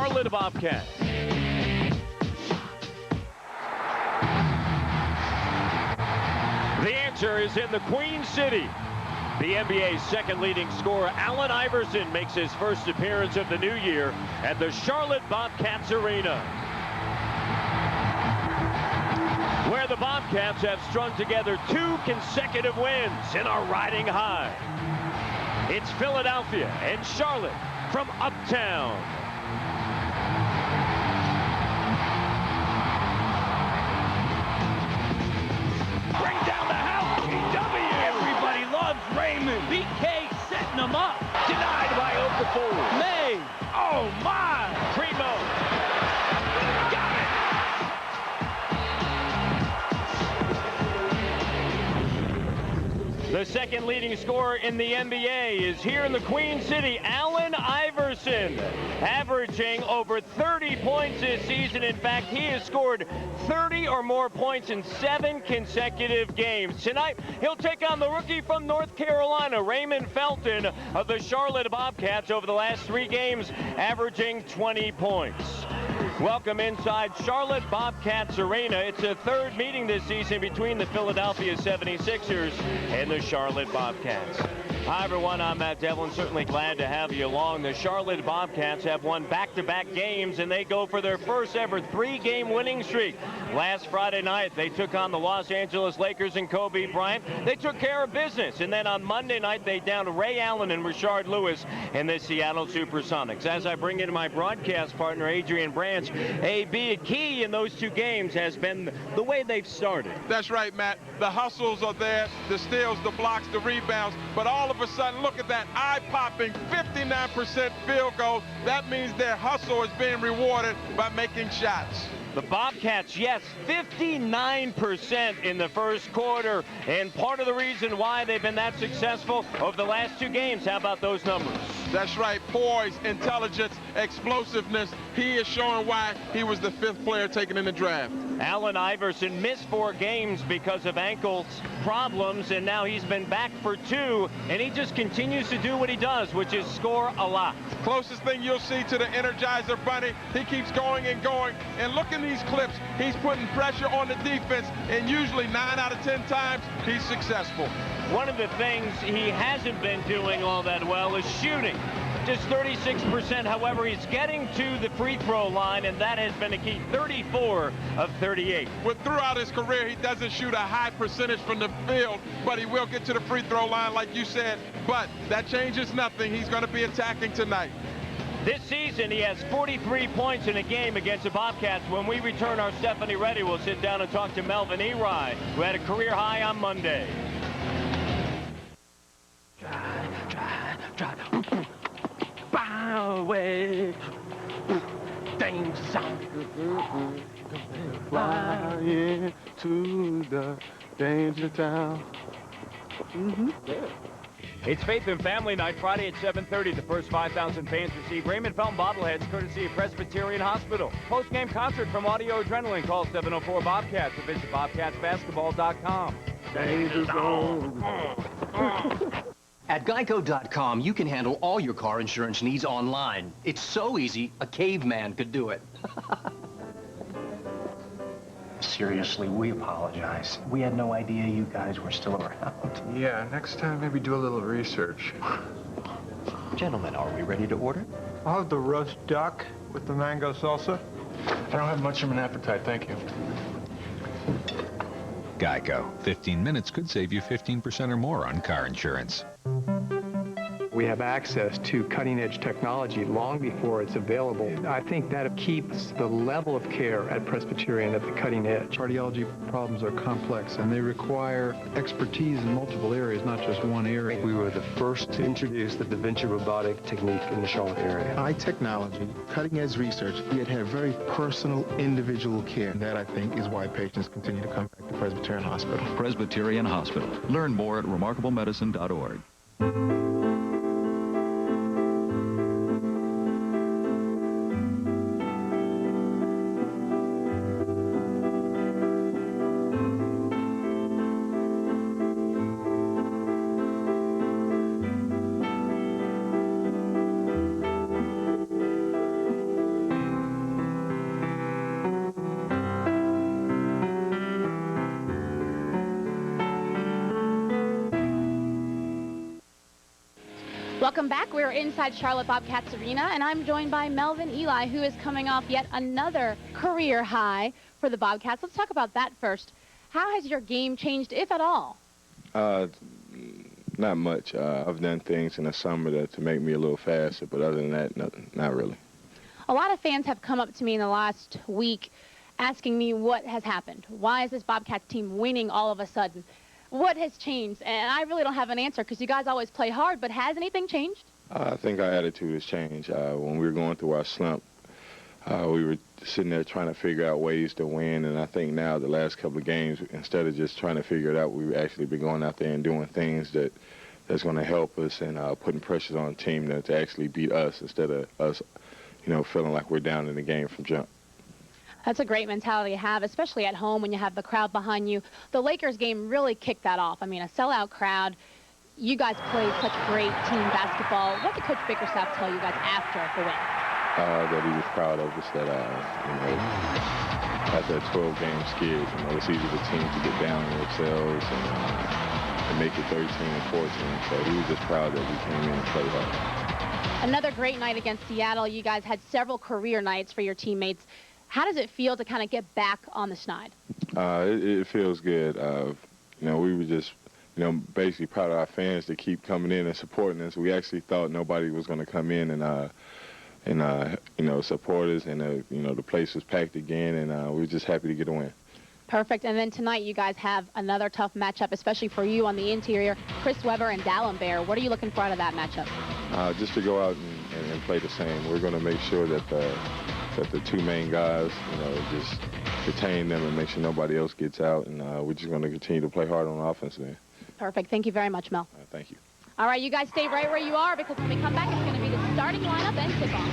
Charlotte Bobcats. The answer is in the Queen City. The NBA's second leading scorer, Allen Iverson, makes his first appearance of the new year at the Charlotte Bobcats Arena, where the Bobcats have strung together 2 consecutive wins and are riding high. It's Philadelphia and Charlotte from Uptown. Bring down the house, PW! Everybody loves Raymond. BK setting him up. Denied by Okafor. May. Oh, my. Primo. Got it! The second leading scorer in the NBA is here in the Queen City, Allen Iverson, averaging over 30 points this season. In fact, he has scored 30 or more points in 7 consecutive games. Tonight, he'll take on the rookie from North Carolina, Raymond Felton of the Charlotte Bobcats, over the last 3 games, averaging 20 points. Welcome inside Charlotte Bobcats Arena. It's a third meeting this season between the Philadelphia 76ers and the Charlotte Bobcats. Hi, everyone. I'm Matt Devlin. Certainly glad to have you along. The Charlotte Bobcats have won back-to-back games, and they go for their first ever 3-game winning streak. Last Friday night, they took on the Los Angeles Lakers and Kobe Bryant. They took care of business. And then on Monday night, they downed Ray Allen and Rashard Lewis and the Seattle Supersonics. As I bring in my broadcast partner, Adrian Branch, a key in those 2 games has been the way they've started. That's right, Matt. The hustles are there, the steals, the blocks, the rebounds, but all of a sudden, look at that eye-popping 59% field goal. That means their hustle is being rewarded by making shots. The Bobcats, yes, 59% in the first quarter, and part of the reason why they've been that successful over the last 2 games. How about those numbers? That's right. Poise, intelligence, explosiveness. He is showing why he was the 5th player taken in the draft. Allen Iverson missed 4 games because of ankle problems, and now he's been back for 2, and he just continues to do what he does, which is score a lot. Closest thing you'll see to the Energizer Bunny. He keeps going and going, and look at these clips. He's putting pressure on the defense, and usually 9 out of 10 times, he's successful. One of the things he hasn't been doing all that well is shooting. Just 36%. However, he's getting to the free throw line, and that has been a key. 34 of 38. But throughout his career, he doesn't shoot a high percentage from the field, but he will get to the free throw line, like you said. But that changes nothing. He's going to be attacking tonight. This season, he has 43 points in a game against the Bobcats. When we return, our Stephanie Reddy will sit down and talk to Melvin Ely, who had a career high on Monday. Try. Away. Danger zone. Flying to the danger town. It's Faith and Family Night, Friday at 7:30. The first 5,000 fans receive Raymond Felton bobbleheads, courtesy of Presbyterian Hospital. Post-game concert from Audio Adrenaline. Call 704-BOBCATS or visit BobcatsBasketball.com. Danger zone. At Geico.com, you can handle all your car insurance needs online. It's so easy, a caveman could do it. Seriously, we apologize. We had no idea you guys were still around. Yeah, next time maybe do a little research. Gentlemen, are we ready to order? I'll have the roast duck with the mango salsa. I don't have much of an appetite, thank you. Geico. 15 minutes could save you 15% or more on car insurance. We have access to cutting-edge technology long before it's available. I think that keeps the level of care at Presbyterian at the cutting edge. Cardiology problems are complex, and they require expertise in multiple areas, not just one area. We were the first to introduce the Da Vinci robotic technique in the Charlotte area. High technology, cutting-edge research, yet have very personal, individual care. That, I think, is why patients continue to come back to Presbyterian Hospital. Presbyterian Hospital. Learn more at remarkablemedicine.org. Welcome back. We're inside Charlotte Bobcats Arena, and I'm joined by Melvin Ely, who is coming off yet another career high for the Bobcats. Let's talk about that first. How has your game changed, if at all? Not much. I've done things in the summer to make me a little faster, but other than that, not really. A lot of fans have come up to me in the last week asking me what has happened. Why is this Bobcats team winning all of a sudden? What has changed? And I really don't have an answer because you guys always play hard, but has anything changed? I think our attitude has changed. When we were going through our slump, we were sitting there trying to figure out ways to win, and I think now the last couple of games, instead of just trying to figure it out, we've actually been going out there and doing things that's going to help us and putting pressures on the team to actually beat us instead of us, feeling like we're down in the game from jump. That's a great mentality to have, especially at home when you have the crowd behind you. The Lakers game really kicked that off. I mean, a sellout crowd. You guys played such great team basketball. What did Coach Bickerstaff tell you guys after the win? That he was proud of us, that, after a 12-game skid, it's easy for teams to get down on themselves and make it 13 and 14. So he was just proud that we came in and played hard. Another great night against Seattle. You guys had several career nights for your teammates. How does it feel to kind of get back on the schneid? It feels good. We were just, basically proud of our fans to keep coming in and supporting us. We actually thought nobody was going to come in and support us, and the place was packed again, and we were just happy to get a win. Perfect. And then tonight you guys have another tough matchup, especially for you on the interior, Chris Webber and Dallenberg. What are you looking for out of that matchup? Just to go out and play the same. We're going to make sure that the two main guys, just retain them and make sure nobody else gets out, and we're just going to continue to play hard on offense then. Perfect. Thank you very much, Mel. Thank you. All right, you guys stay right where you are because when we come back, it's going to be the starting lineup and tip-off.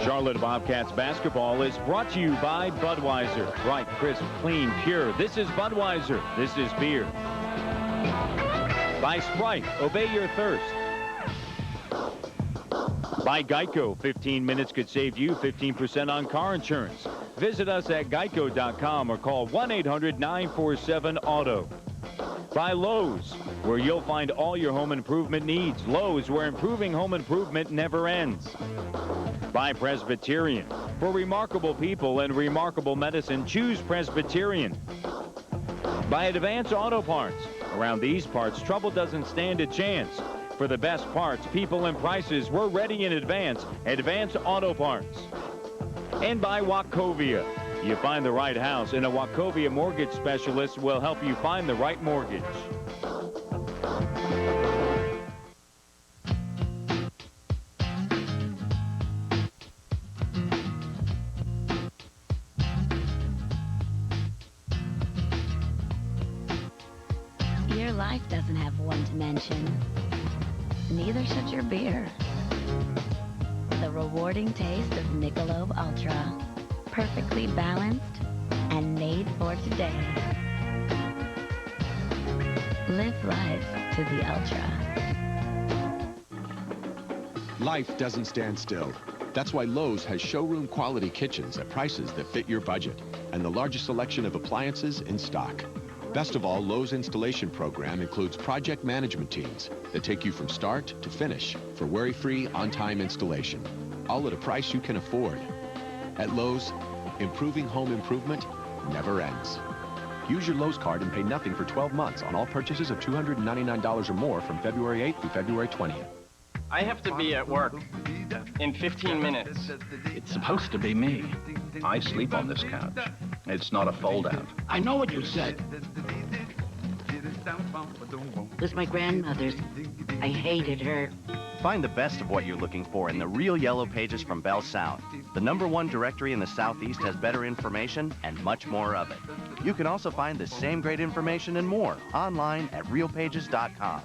Charlotte Bobcats basketball is brought to you by Budweiser. Bright, crisp, clean, pure. This is Budweiser. This is beer. By Sprite. Obey your thirst. By Geico. 15 minutes could save you 15% on car insurance. Visit us at geico.com or call 1-800-947-AUTO. By Lowe's, where you'll find all your home improvement needs. Lowe's, where improving home improvement never ends. By Presbyterian. For remarkable people and remarkable medicine, choose Presbyterian. By Advance Auto Parts. Around these parts, trouble doesn't stand a chance. For the best parts, people, and prices, we're ready in advance. Advance Auto Parts. And by Wachovia. You find the right house, and a Wachovia mortgage specialist will help you find the right mortgage. Your life doesn't have one dimension. Neither should your beer. The rewarding taste of Michelob Ultra. Perfectly balanced and made for today. Live life to the ultra. Life doesn't stand still. That's why Lowe's has showroom quality kitchens at prices that fit your budget and the largest selection of appliances in stock. Best of all, Lowe's installation program includes project management teams that take you from start to finish for worry-free, on-time installation, all at a price you can afford. At Lowe's, improving home improvement never ends. Use your Lowe's card and pay nothing for 12 months on all purchases of $299 or more from February 8th through February 20th. I have to be at work in 15 minutes. It's supposed to be me. I sleep on this couch. It's not a fold-out. I know what you said. It was my grandmother's. I hated her. Find the best of what you're looking for in the Real Yellow Pages from Bell South. The #1 directory in the Southeast has better information and much more of it. You can also find the same great information and more online at realpages.com.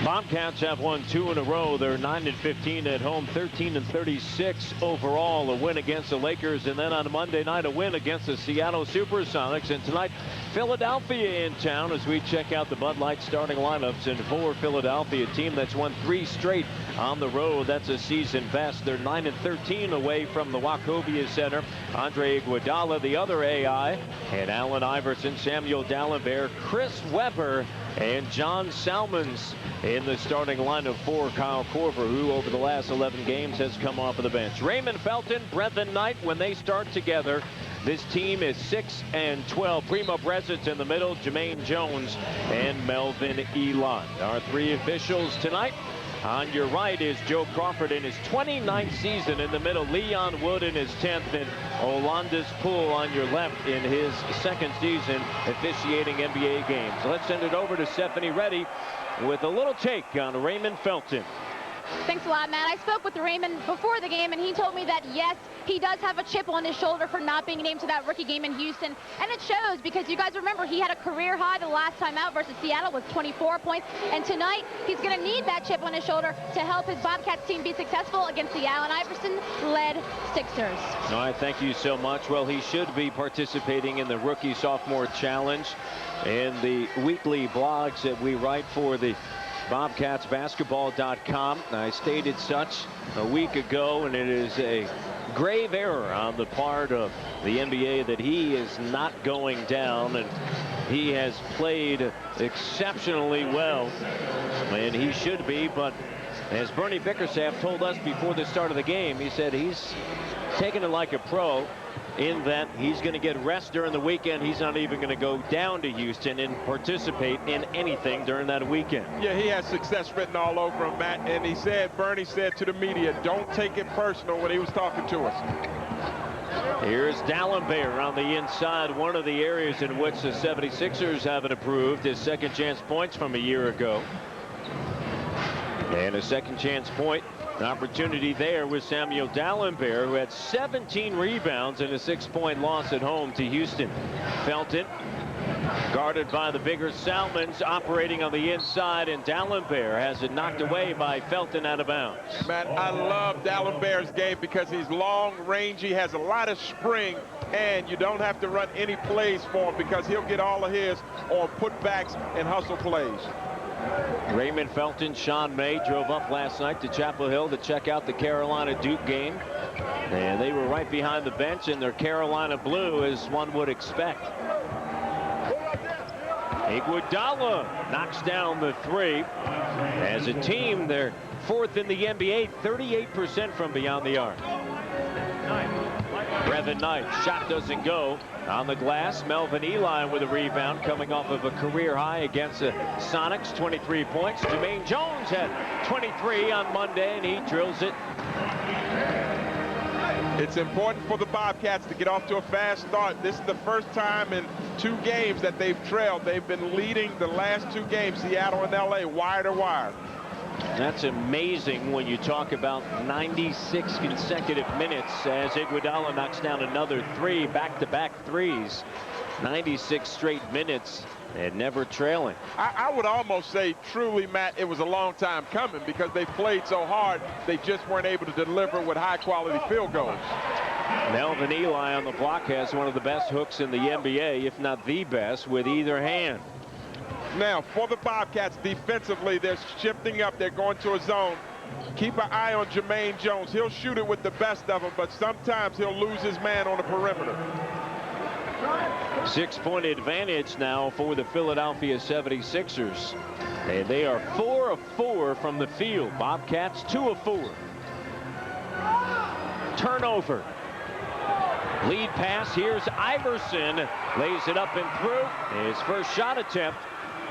Bobcats have won 2 in a row. They're 9-15 at home, 13-36 overall. A win against the Lakers, and then on Monday night, a win against the Seattle Supersonics. And tonight, Philadelphia in town as we check out the Bud Light starting lineups. And for Philadelphia, a team that's won 3 straight on the road. That's a season best. They're 9-13 away from the Wachovia Center. Andre Iguodala, the other AI, and Allen Iverson, Samuel Dalembert, Chris Webber, and John Salmons in the starting lineup for Kyle Korver, who over the last 11 games has come off of the bench. Raymond Felton, Brevin Knight, when they start together, this team is 6-12. Primo Brezic's in the middle, Jermaine Jones, and Melvin Ely. Our three officials tonight. On your right is Joe Crawford in his 29th season in the middle. Leon Wood in his 10th, and Olandis Poole on your left in his second season officiating NBA games. Let's send it over to Stephanie Reddy with a little take on Raymond Felton. Thanks a lot, Matt. I spoke with Raymond before the game, and he told me that, yes, he does have a chip on his shoulder for not being named to that rookie game in Houston. And it shows because you guys remember he had a career high the last time out versus Seattle with 24 points. And tonight, he's going to need that chip on his shoulder to help his Bobcats team be successful against the Allen Iverson-led Sixers. All right, thank you so much. Well, he should be participating in the Rookie Sophomore Challenge and the weekly blogs that we write for the BobcatsBasketball.com. I stated such a week ago, and it is a grave error on the part of the NBA that he is not going down, and he has played exceptionally well, and he should be. But as Bernie Bickerstaff told us before the start of the game, he said he's taking it like a pro, in that he's going to get rest during the weekend. He's not even going to go down to Houston and participate in anything during that weekend. Yeah, he has success written all over him, Matt. And he said, Bernie said to the media, don't take it personal when he was talking to us. Here's Dalembert on the inside. One of the areas in which the 76ers haven't improved is second chance points from a year ago. And a second chance point. An opportunity there with Samuel Dalembert, who had 17 rebounds in a 6-point loss at home to Houston. Felton guarded by the bigger Salmons, operating on the inside, and Dalembert has it knocked away by Felton out of bounds. Matt, I love Dalembert's game because he's long range. He has a lot of spring, and you don't have to run any plays for him because he'll get all of his on putbacks and hustle plays. Raymond Felton, Sean May drove up last night to Chapel Hill to check out the Carolina-Duke game. And they were right behind the bench in their Carolina blue, as one would expect. Iguodala knocks down the three. As a team, they're fourth in the NBA, 38% from beyond the arc. Brevin Knight, shot doesn't go. On the glass, Melvin Ely with a rebound, coming off of a career high against the Sonics, 23 points. Jermaine Jones had 23 on Monday, and he drills it. It's important for the Bobcats to get off to a fast start. This is the first time in 2 games that they've trailed. They've been leading the last 2 games, Seattle and LA, wire to wire. That's amazing when you talk about 96 consecutive minutes as Iguodala knocks down another 3 back-to-back threes. 96 straight minutes and never trailing. I would almost say, truly, Matt, it was a long time coming because they played so hard, they just weren't able to deliver with high-quality field goals. Melvin Ely on the block has one of the best hooks in the NBA, if not the best, with either hand. Now, for the Bobcats, defensively, they're shifting up. They're going to a zone. Keep an eye on Jermaine Jones. He'll shoot it with the best of them, but sometimes he'll lose his man on the perimeter. 6-point advantage now for the Philadelphia 76ers. And they are 4 of 4 from the field. Bobcats 2 of 4. Turnover. Lead pass. Here's Iverson. Lays it up and through. His first shot attempt.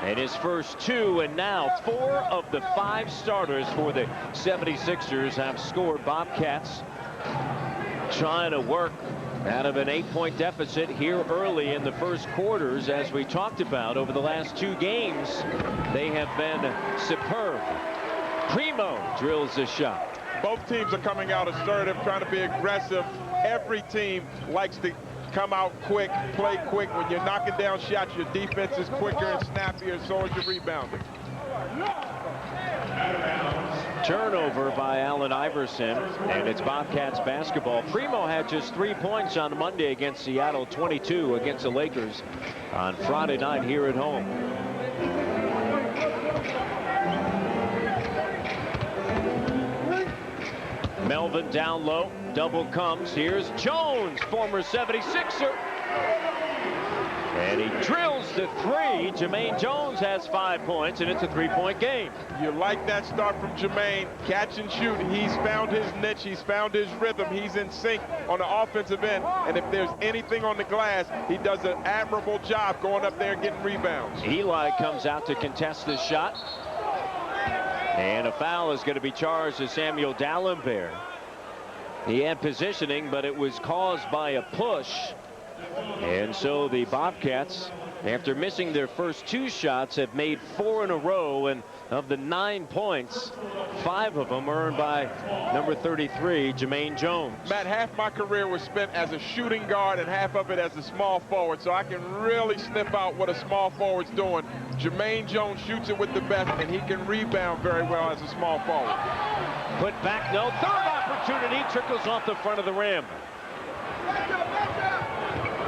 And his first 2, and now 4 of the 5 starters for the 76ers have scored. Bobcats trying to work out of an 8-point deficit here early in the first quarters. As we talked about over the last 2 games, they have been superb. Primo drills the shot. Both teams are coming out assertive, trying to be aggressive. Every team likes to come out quick, play quick. When you're knocking down shots, your defense is quicker and snappier, so is your rebounding. Turnover by Allen Iverson, and it's Bobcats basketball. Primo had just 3 points on Monday against Seattle, 22 against the Lakers on Friday night here at home. Melvin down low. Double comes. Here's Jones, former 76er. And he drills the three. Jermaine Jones has 5 points, and it's a 3-point game. You like that start from Jermaine. Catch and shoot. He's found his niche. He's found his rhythm. He's in sync on the offensive end. And if there's anything on the glass, he does an admirable job going up there and getting rebounds. Ely comes out to contest this shot. And a foul is going to be charged to Samuel D'Alembert. He had positioning, but it was caused by a push. And so the Bobcats, after missing their first 2 shots, have made 4 in a row. And of the 9 points, 5 of them earned by number 33, Jermaine Jones. Matt, half my career was spent as a shooting guard and half of it as a small forward. So I can really sniff out what a small forward's doing. Jermaine Jones shoots it with the best, and he can rebound very well as a small forward. Put back, no. Third opportunity, trickles off the front of the rim.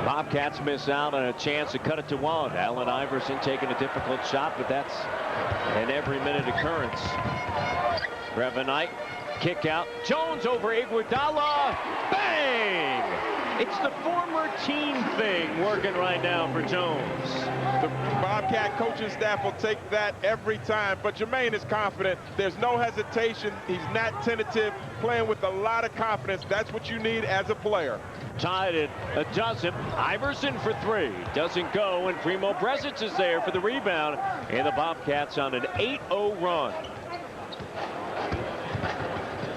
Bobcats miss out on a chance to cut it to 1. Allen Iverson taking a difficult shot, but that's an every-minute occurrence. Brevin Knight, kick out. Jones over Iguodala. Bang! It's the former team thing working right now for Jones. The Bobcat coaching staff will take that every time, but Jermaine is confident. There's no hesitation. He's not tentative, playing with a lot of confidence. That's what you need as a player. Tied at a dozen. Iverson for 3. Doesn't go, and Primo Brezec is there for the rebound. And the Bobcats on an 8-0 run.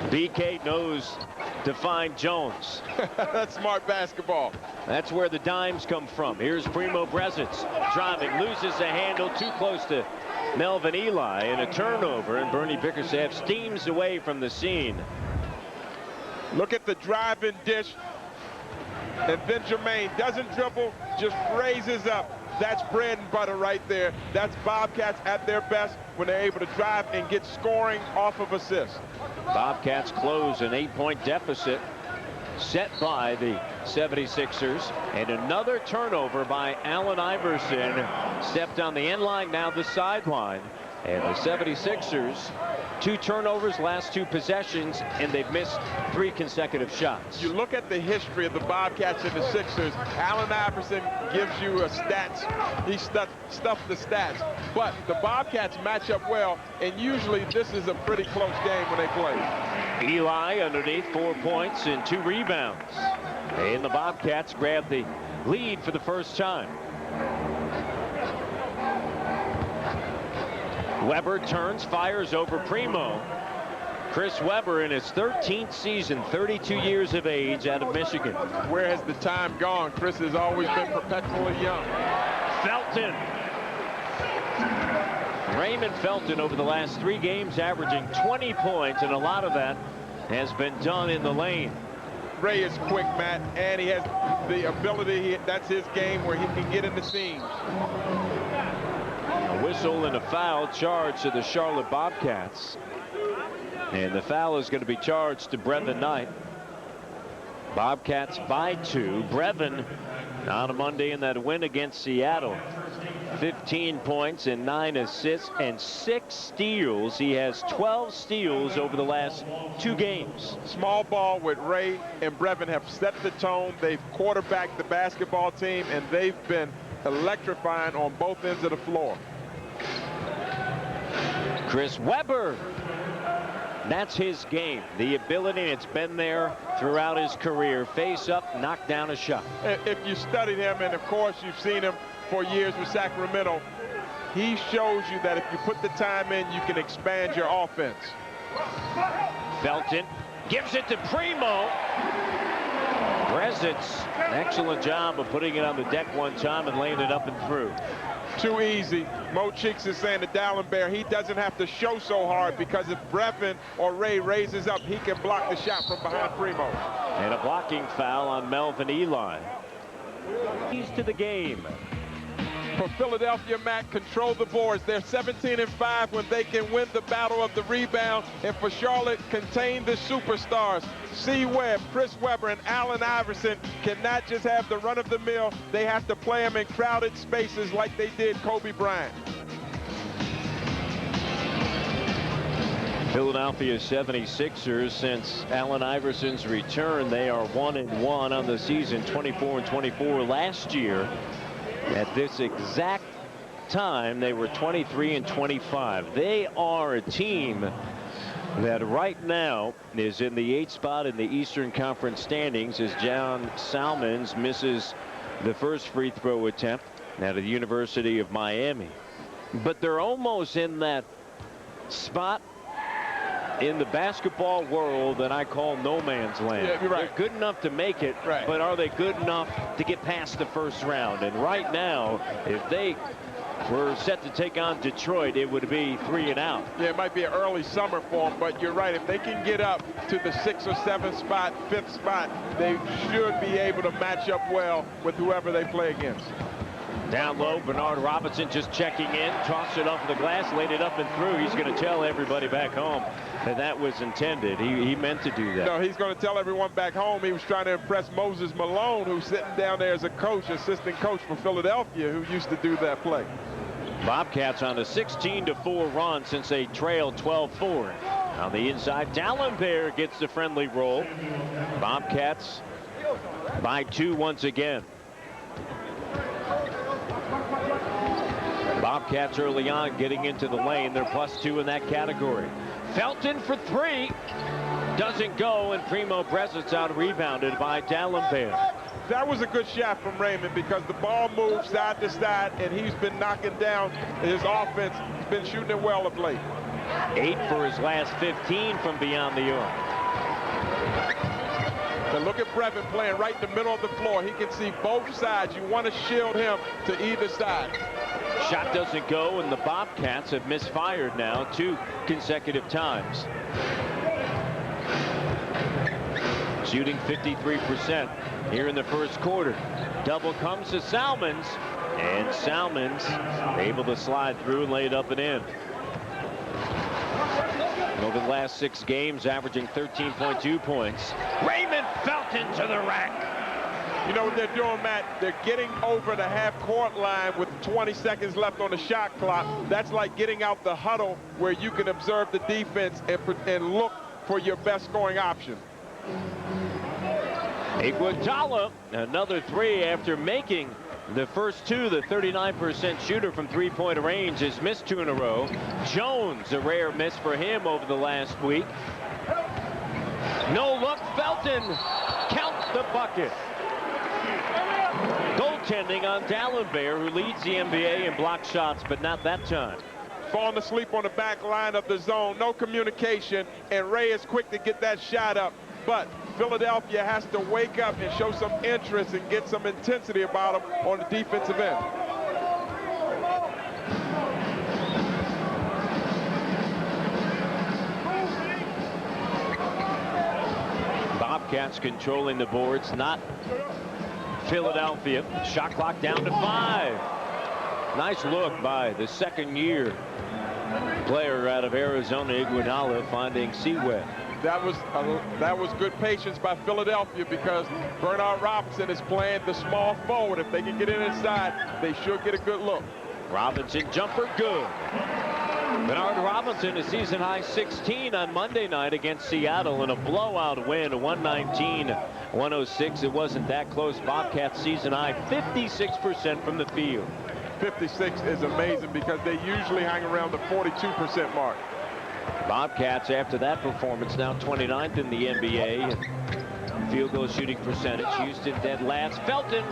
BK knows to find Jones. That's smart basketball. That's where the dimes come from. Here's Primo Brezec driving, loses the handle, too close to Melvin Ely, and a turnover, and Bernie Bickerstaff steams away from the scene. Look at the drive-in dish. And then Jermaine doesn't dribble, just raises up. That's bread and butter right there. That's Bobcats at their best when they're able to drive and get scoring off of assists. Bobcats close an 8-point deficit set by the 76ers. And another turnover by Allen Iverson. Stepped on the end line, now the sideline. And the 76ers, 2 turnovers, last 2 possessions, and they've missed 3 consecutive shots. You look at the history of the Bobcats and the Sixers. Allen Iverson gives you a stats. He stuffed the stats. But the Bobcats match up well, and usually this is a pretty close game when they play. Ely underneath, 4 points and 2 rebounds. And the Bobcats grab the lead for the first time. Weber turns, fires over Primo. Chris Weber in his 13th season, 32 years of age, out of Michigan. Where has the time gone? Chris has always been perpetually young. Felton. Raymond Felton over the last 3 games averaging 20 points, and a lot of that has been done in the lane. Ray is quick, Matt, and he has the ability, that's his game where he can get in the seams. A whistle and a foul charged to the Charlotte Bobcats. And the foul is going to be charged to Brevin Knight. Bobcats by 2. Brevin on Monday in that win against Seattle. 15 points and 9 assists and 6 steals. He has 12 steals over the last 2 games. Small ball with Ray and Brevin have set the tone. They've quarterbacked the basketball team, and they've been electrifying on both ends of the floor. Chris Weber. That's his game. The ability, it's been there throughout his career. Face up, knock down a shot. If you studied him, and of course you've seen him for years with Sacramento, he shows you that if you put the time in, you can expand your offense. Felton gives it to Primo. Brezec, an excellent job of putting it on the deck one time and laying it up and through. Too easy. Mo Cheeks is saying to D'Alembert, he doesn't have to show so hard, because if Brevin or Ray raises up, he can block the shot from behind Primo. And a blocking foul on Melvin Ely. Keys to the game. For Philadelphia, Matt, control the boards. They're 17-5 when they can win the battle of the rebound. And for Charlotte, contain the superstars. C. Webb, Chris Weber, and Allen Iverson cannot just have the run of the mill. They have to play them in crowded spaces like they did Kobe Bryant. Philadelphia 76ers, since Allen Iverson's return, they are 1-1 on the season, 24-24 last year. At this exact time, they were 23-25. They are a team that right now is in the 8th spot in the Eastern Conference standings as John Salmons misses the first free throw attempt out of the University of Miami. But they're almost in that spot in the basketball world that I call no man's land. Yeah, you're right. They're good enough to make it, right, but are they good enough to get past the first round? And right now, if they were set to take on Detroit, it would be 3 and out. Yeah, it might be an early summer for them, but you're right. If they can get up to the 6th or 7th spot, 5th spot, they should be able to match up well with whoever they play against. Down low, Bernard Robinson just checking in, tossed it off the glass, laid it up and through. He's going to tell everybody back home that that was intended. He meant to do that. No, he's going to tell everyone back home he was trying to impress Moses Malone, who's sitting down there as a coach, assistant coach for Philadelphia, who used to do that play. Bobcats on a 16-4 run since they trailed 12-4. On the inside, D'Alembert gets the friendly roll. Bobcats by 2 once again. Bobcats early on getting into the lane. They're +2 in that category. Felton for 3. Doesn't go, and Primo Breslit's out rebounded by D'Alembert. That was a good shot from Raymond because the ball moved side to side, and he's been knocking down his offense. He's been shooting it well of late. 8 for his last 15 from beyond the arc. But look at Brevin playing right in the middle of the floor. He can see both sides. You want to shield him to either side. Shot doesn't go, and the Bobcats have misfired now 2 consecutive times. Shooting 53% here in the first quarter. Double comes to Salmons, and Salmons able to slide through and lay it up and in. Over the last 6 games, averaging 13.2 points. Raymond Felton to the rack. You know what they're doing, Matt? They're getting over the half-court line with 20 seconds left on the shot clock. That's like getting out the huddle where you can observe the defense and look for your best scoring option. Iguodala, another 3 after making the first 2. The 39% shooter from three-point range has missed 2 in a row. Jones, a rare miss for him over the last week. No look, Felton counts the bucket. Goaltending on D'Alembert, who leads the NBA in block shots, but not that time. Falling asleep on the back line of the zone, no communication, and Ray is quick to get that shot up. But Philadelphia has to wake up and show some interest and get some intensity about them on the defensive end. Bobcats controlling the boards, not Philadelphia. Shot clock down to 5. Nice look by the second-year player out of Arizona, Iguodala, finding Seaway. That was good patience by Philadelphia because Bernard Robinson is playing the small forward. If they can get in inside, they should get a good look. Robinson jumper good. Bernard Robinson, a season-high 16 on Monday night against Seattle in a blowout win, 119-106. It wasn't that close. Bobcats season-high 56% from the field. 56 is amazing because they usually hang around the 42% mark. Bobcats, after that performance, now 29th in the NBA. Field goal shooting percentage. Houston dead last. Felton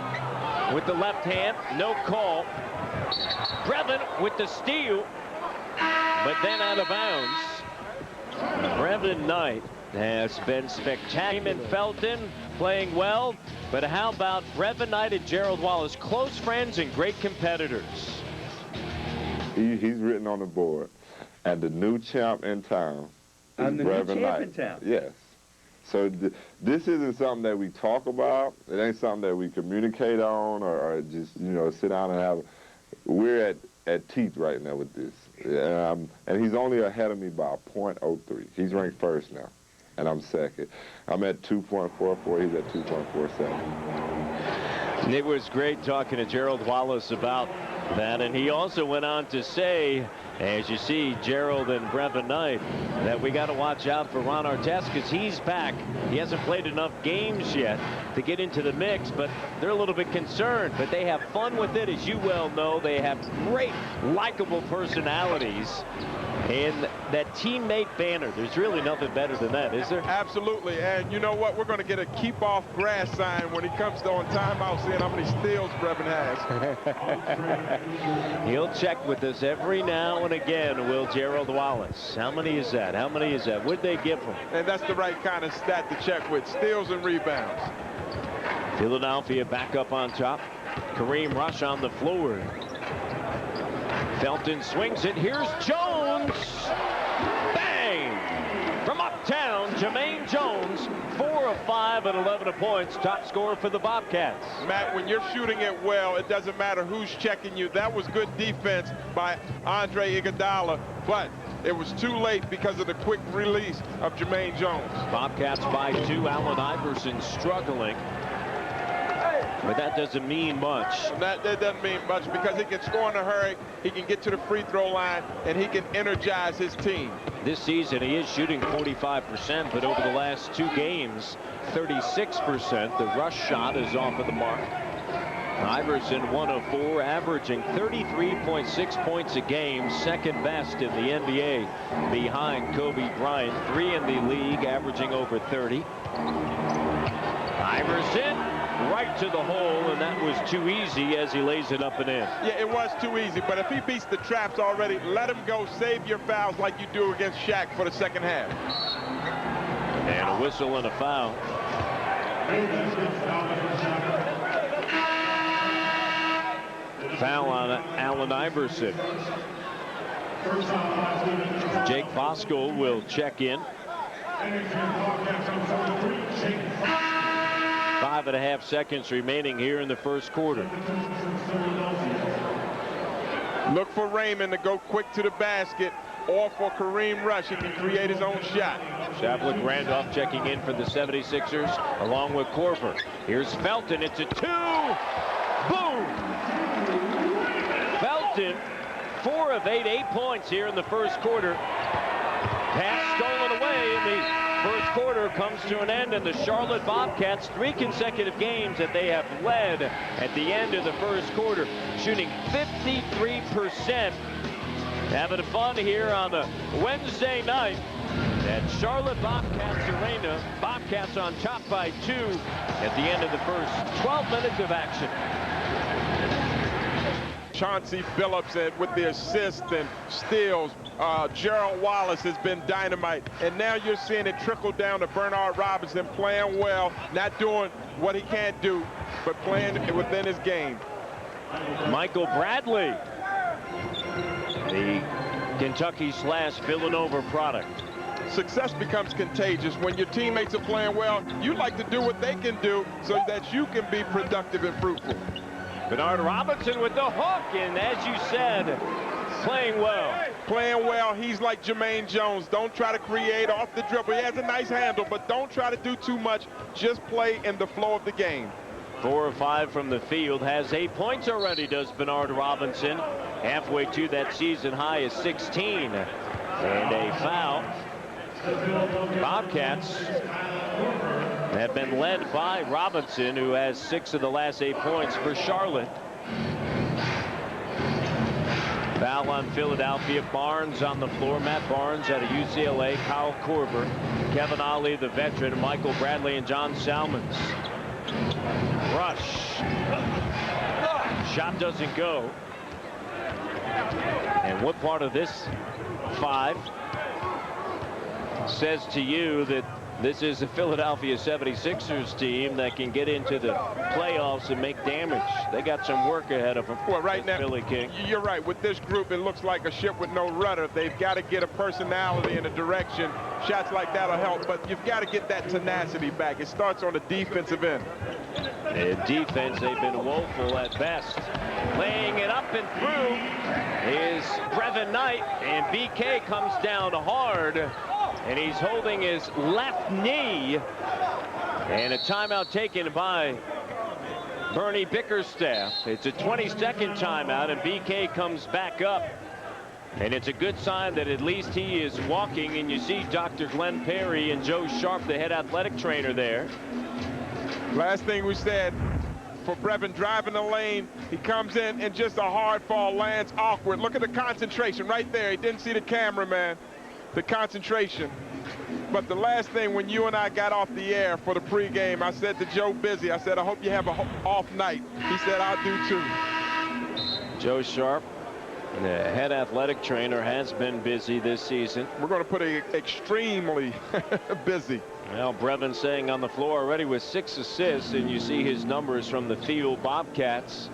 with the left hand. No call. Brevin with the steal. But then out of bounds. Brevin Knight has been spectacular. Felton playing well. But how about Brevin Knight and Gerald Wallace? Close friends and great competitors. He's written on the board. And the new champ in town is Brevin Knight. Yes. So this isn't something that we talk about. It ain't something that we communicate on or just, you know, sit down and have. We're at teeth right now with this. And he's only ahead of me by 0.03. He's ranked first now, and I'm second. I'm at 2.44. He's at 2.47. It was great talking to Gerald Wallace about that, and he also went on to say As you see, Gerald and Brevin Knight, that we got to watch out for Ron Artest because he's back. He hasn't played enough games yet to get into the mix, but they're a little bit concerned. But they have fun with it, as you well know. They have great, likable personalities. And that teammate banner, there's really nothing better than that, is there? Absolutely. And you know what? We're going to get a keep off grass sign when he comes on timeout, seeing how many steals Brevin has. He'll check with us every now and again, will Gerald Wallace. How many is that? How many is that? What'd they give him? And that's the right kind of stat to check with. Steals and rebounds. Philadelphia back up on top. Kareem Rush on the floor. Felton swings it. Here's Jones. Bang! From uptown, Jermaine Jones, 4 of 5 at 11 points. Top scorer for the Bobcats. Matt, when you're shooting it well, it doesn't matter who's checking you. That was good defense by Andre Iguodala, but it was too late because of the quick release of Jermaine Jones. Bobcats by 2. Allen Iverson struggling. But that doesn't mean much. That doesn't mean much because he can score in a hurry, he can get to the free throw line, and he can energize his team. This season he is shooting 45%, but over the last 2 games, 36%. The rush shot is off of the mark. Iverson 1 of 4, averaging 33.6 points a game, second best in the NBA behind Kobe Bryant, 3 in the league, averaging over 30. Iverson right to the hole, and that was too easy as he lays it up and in. Yeah, it was too easy, but if he beats the traps already, let him go. Save your fouls like you do against Shaq for the second half. And a whistle and a foul. Foul on Allen Iverson. Jake Bosco will check in. 5.5 seconds remaining here in the first quarter. Look for Raymond to go quick to the basket, or for Kareem Rush. He can create his own shot. Shablick Randolph checking in for the 76ers along with Korver. Here's Felton. It's a 2. Boom! Felton, 4 of 8, 8 points here in the first quarter. Pass stolen away in the first quarter comes to an end, and the Charlotte Bobcats, 3 consecutive games that they have led at the end of the first quarter, shooting 53%. Having fun here on a Wednesday night at Charlotte Bobcats Arena. Bobcats on top by 2 at the end of the first 12 minutes of action. Chauncey Billups with the assist and steals. Gerald Wallace has been dynamite, and now you're seeing it trickle down to Bernard Robinson, playing well, not doing what he can't do, but playing within his game. Michael Bradley, the Kentucky/Villanova product. Success becomes contagious. When your teammates are playing well, you like to do what they can do so that you can be productive and fruitful. Bernard Robinson with the hook, and as you said, playing well. Playing well. He's like Jermaine Jones. Don't try to create off the dribble. He has a nice handle, but don't try to do too much. Just play in the flow of the game. 4 of 5 from the field. Has 8 points already, does Bernard Robinson. Halfway to that season high is 16. And a foul. Bobcats have been led by Robinson, who has 6 of the last 8 points for Charlotte. Foul on Philadelphia. Barnes on the floor. Matt Barnes out of UCLA. Kyle Korver. Kevin Ollie, the veteran. Michael Bradley and John Salmons. Rush. Shot doesn't go. And what part of this 5 says to you that this is a Philadelphia 76ers team that can get into the playoffs and make damage? They got some work ahead of them. Well, right now, Philly King. You're right. With this group, it looks like a ship with no rudder. They've got to get a personality and a direction. Shots like that will help, but you've got to get that tenacity back. It starts on the defensive end. In defense, they've been woeful at best. Laying it up and through is Brevin Knight, and BK comes down hard, and he's holding his left knee. And a timeout taken by Bernie Bickerstaff. It's a 20-second timeout, and BK comes back up. And it's a good sign that at least he is walking, and you see Dr. Glenn Perry and Joe Sharp, the head athletic trainer there. Last thing we said, for Brevin driving the lane, he comes in and just a hard fall lands awkward. Look at the concentration right there. He didn't see the cameraman, the concentration. But the last thing, when you and I got off the air for the pregame, I said to Joe Busy, I said, I hope you have an off night. He said, I'll do too. Joe Sharp, the head athletic trainer, has been busy this season. We're going to put a extremely busy. Well, Brevin saying on the floor already with 6 assists, and you see his numbers from the field. Bobcats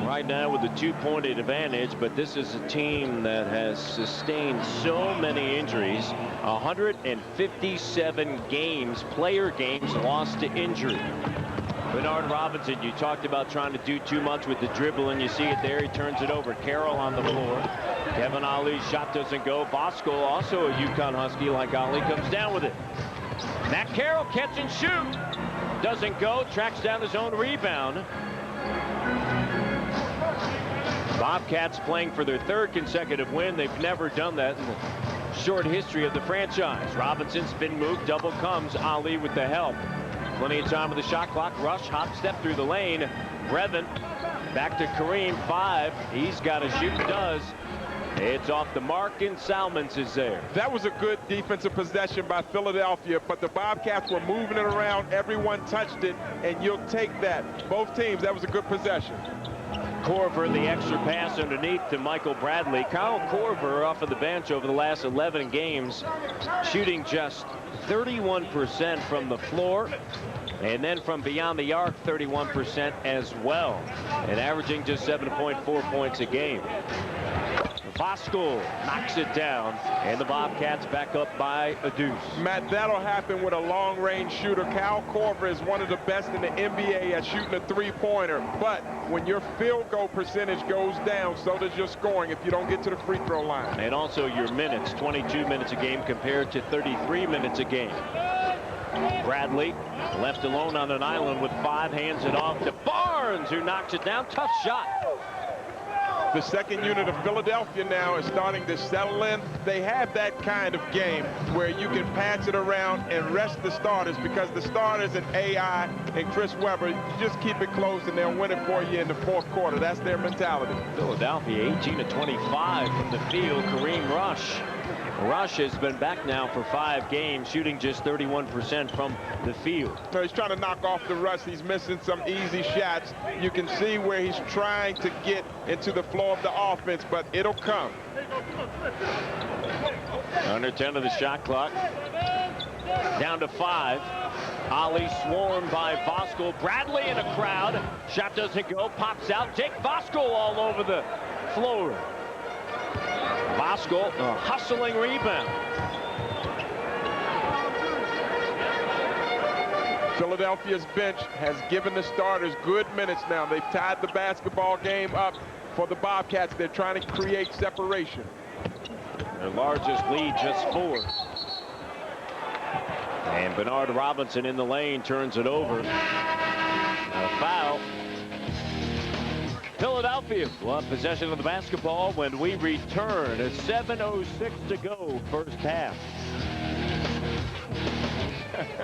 right now with a 2-point advantage, but this is a team that has sustained so many injuries. 157 games, player games, lost to injury. Bernard Robinson, you talked about trying to do too much with the dribble, and you see it there. He turns it over. Carroll on the floor. Kevin Ollie's shot doesn't go. Bosco, also a UConn Husky like Ollie, comes down with it. Matt Carroll, catch and shoot. Doesn't go. Tracks down his own rebound. Bobcats playing for their 3rd consecutive win. They've never done that in the short history of the franchise. Robinson spin move, double comes. Ollie with the help. Plenty of time with the shot clock. Rush, hop step through the lane. Brevin back to Kareem. 5. He's got to shoot. Does. It's off the mark, and Salmons is there. That was a good defensive possession by Philadelphia, but the Bobcats were moving it around. Everyone touched it, and you'll take that. Both teams, that was a good possession. Corver, the extra pass underneath to Michael Bradley. Kyle Corver off of the bench over the last 11 games, shooting just 31% from the floor, and then from beyond the arc 31% as well, and averaging just 7.4 points a game. Voskuhl knocks it down, and the Bobcats back up by a deuce. Matt, that'll happen with a long-range shooter. Kyle Korver is one of the best in the NBA at shooting a three-pointer, but when your field goal percentage goes down, so does your scoring if you don't get to the free throw line. And also your minutes, 22 minutes a game compared to 33 minutes a game. Bradley left alone on an island with 5, hands it off to Barnes, who knocks it down. Tough shot. The second unit of Philadelphia now is starting to settle in. They have that kind of game where you can pass it around and rest the starters, because the starters and AI and Chris Webber, you just keep it close and they'll win it for you in the fourth quarter. That's their mentality. Philadelphia 18 of 25 from the field. Kareem Rush. Rush has been back now for 5 games, shooting just 31% from the field. So he's trying to knock off the rust. He's missing some easy shots. You can see where he's trying to get into the flow of the offense, but it'll come. Under 10 of the shot clock. Down to 5. Ollie swarmed by Voskuhl. Bradley in a crowd. Shot doesn't go. Pops out. Jake Voskuhl all over the floor. Voskuhl, a hustling rebound. Philadelphia's bench has given the starters good minutes now. They've tied the basketball game up for the Bobcats. They're trying to create separation. Their largest lead, just 4. And Bernard Robinson in the lane turns it over. A foul. Philadelphia will have possession of the basketball when we return. At 7:06 to go, first half.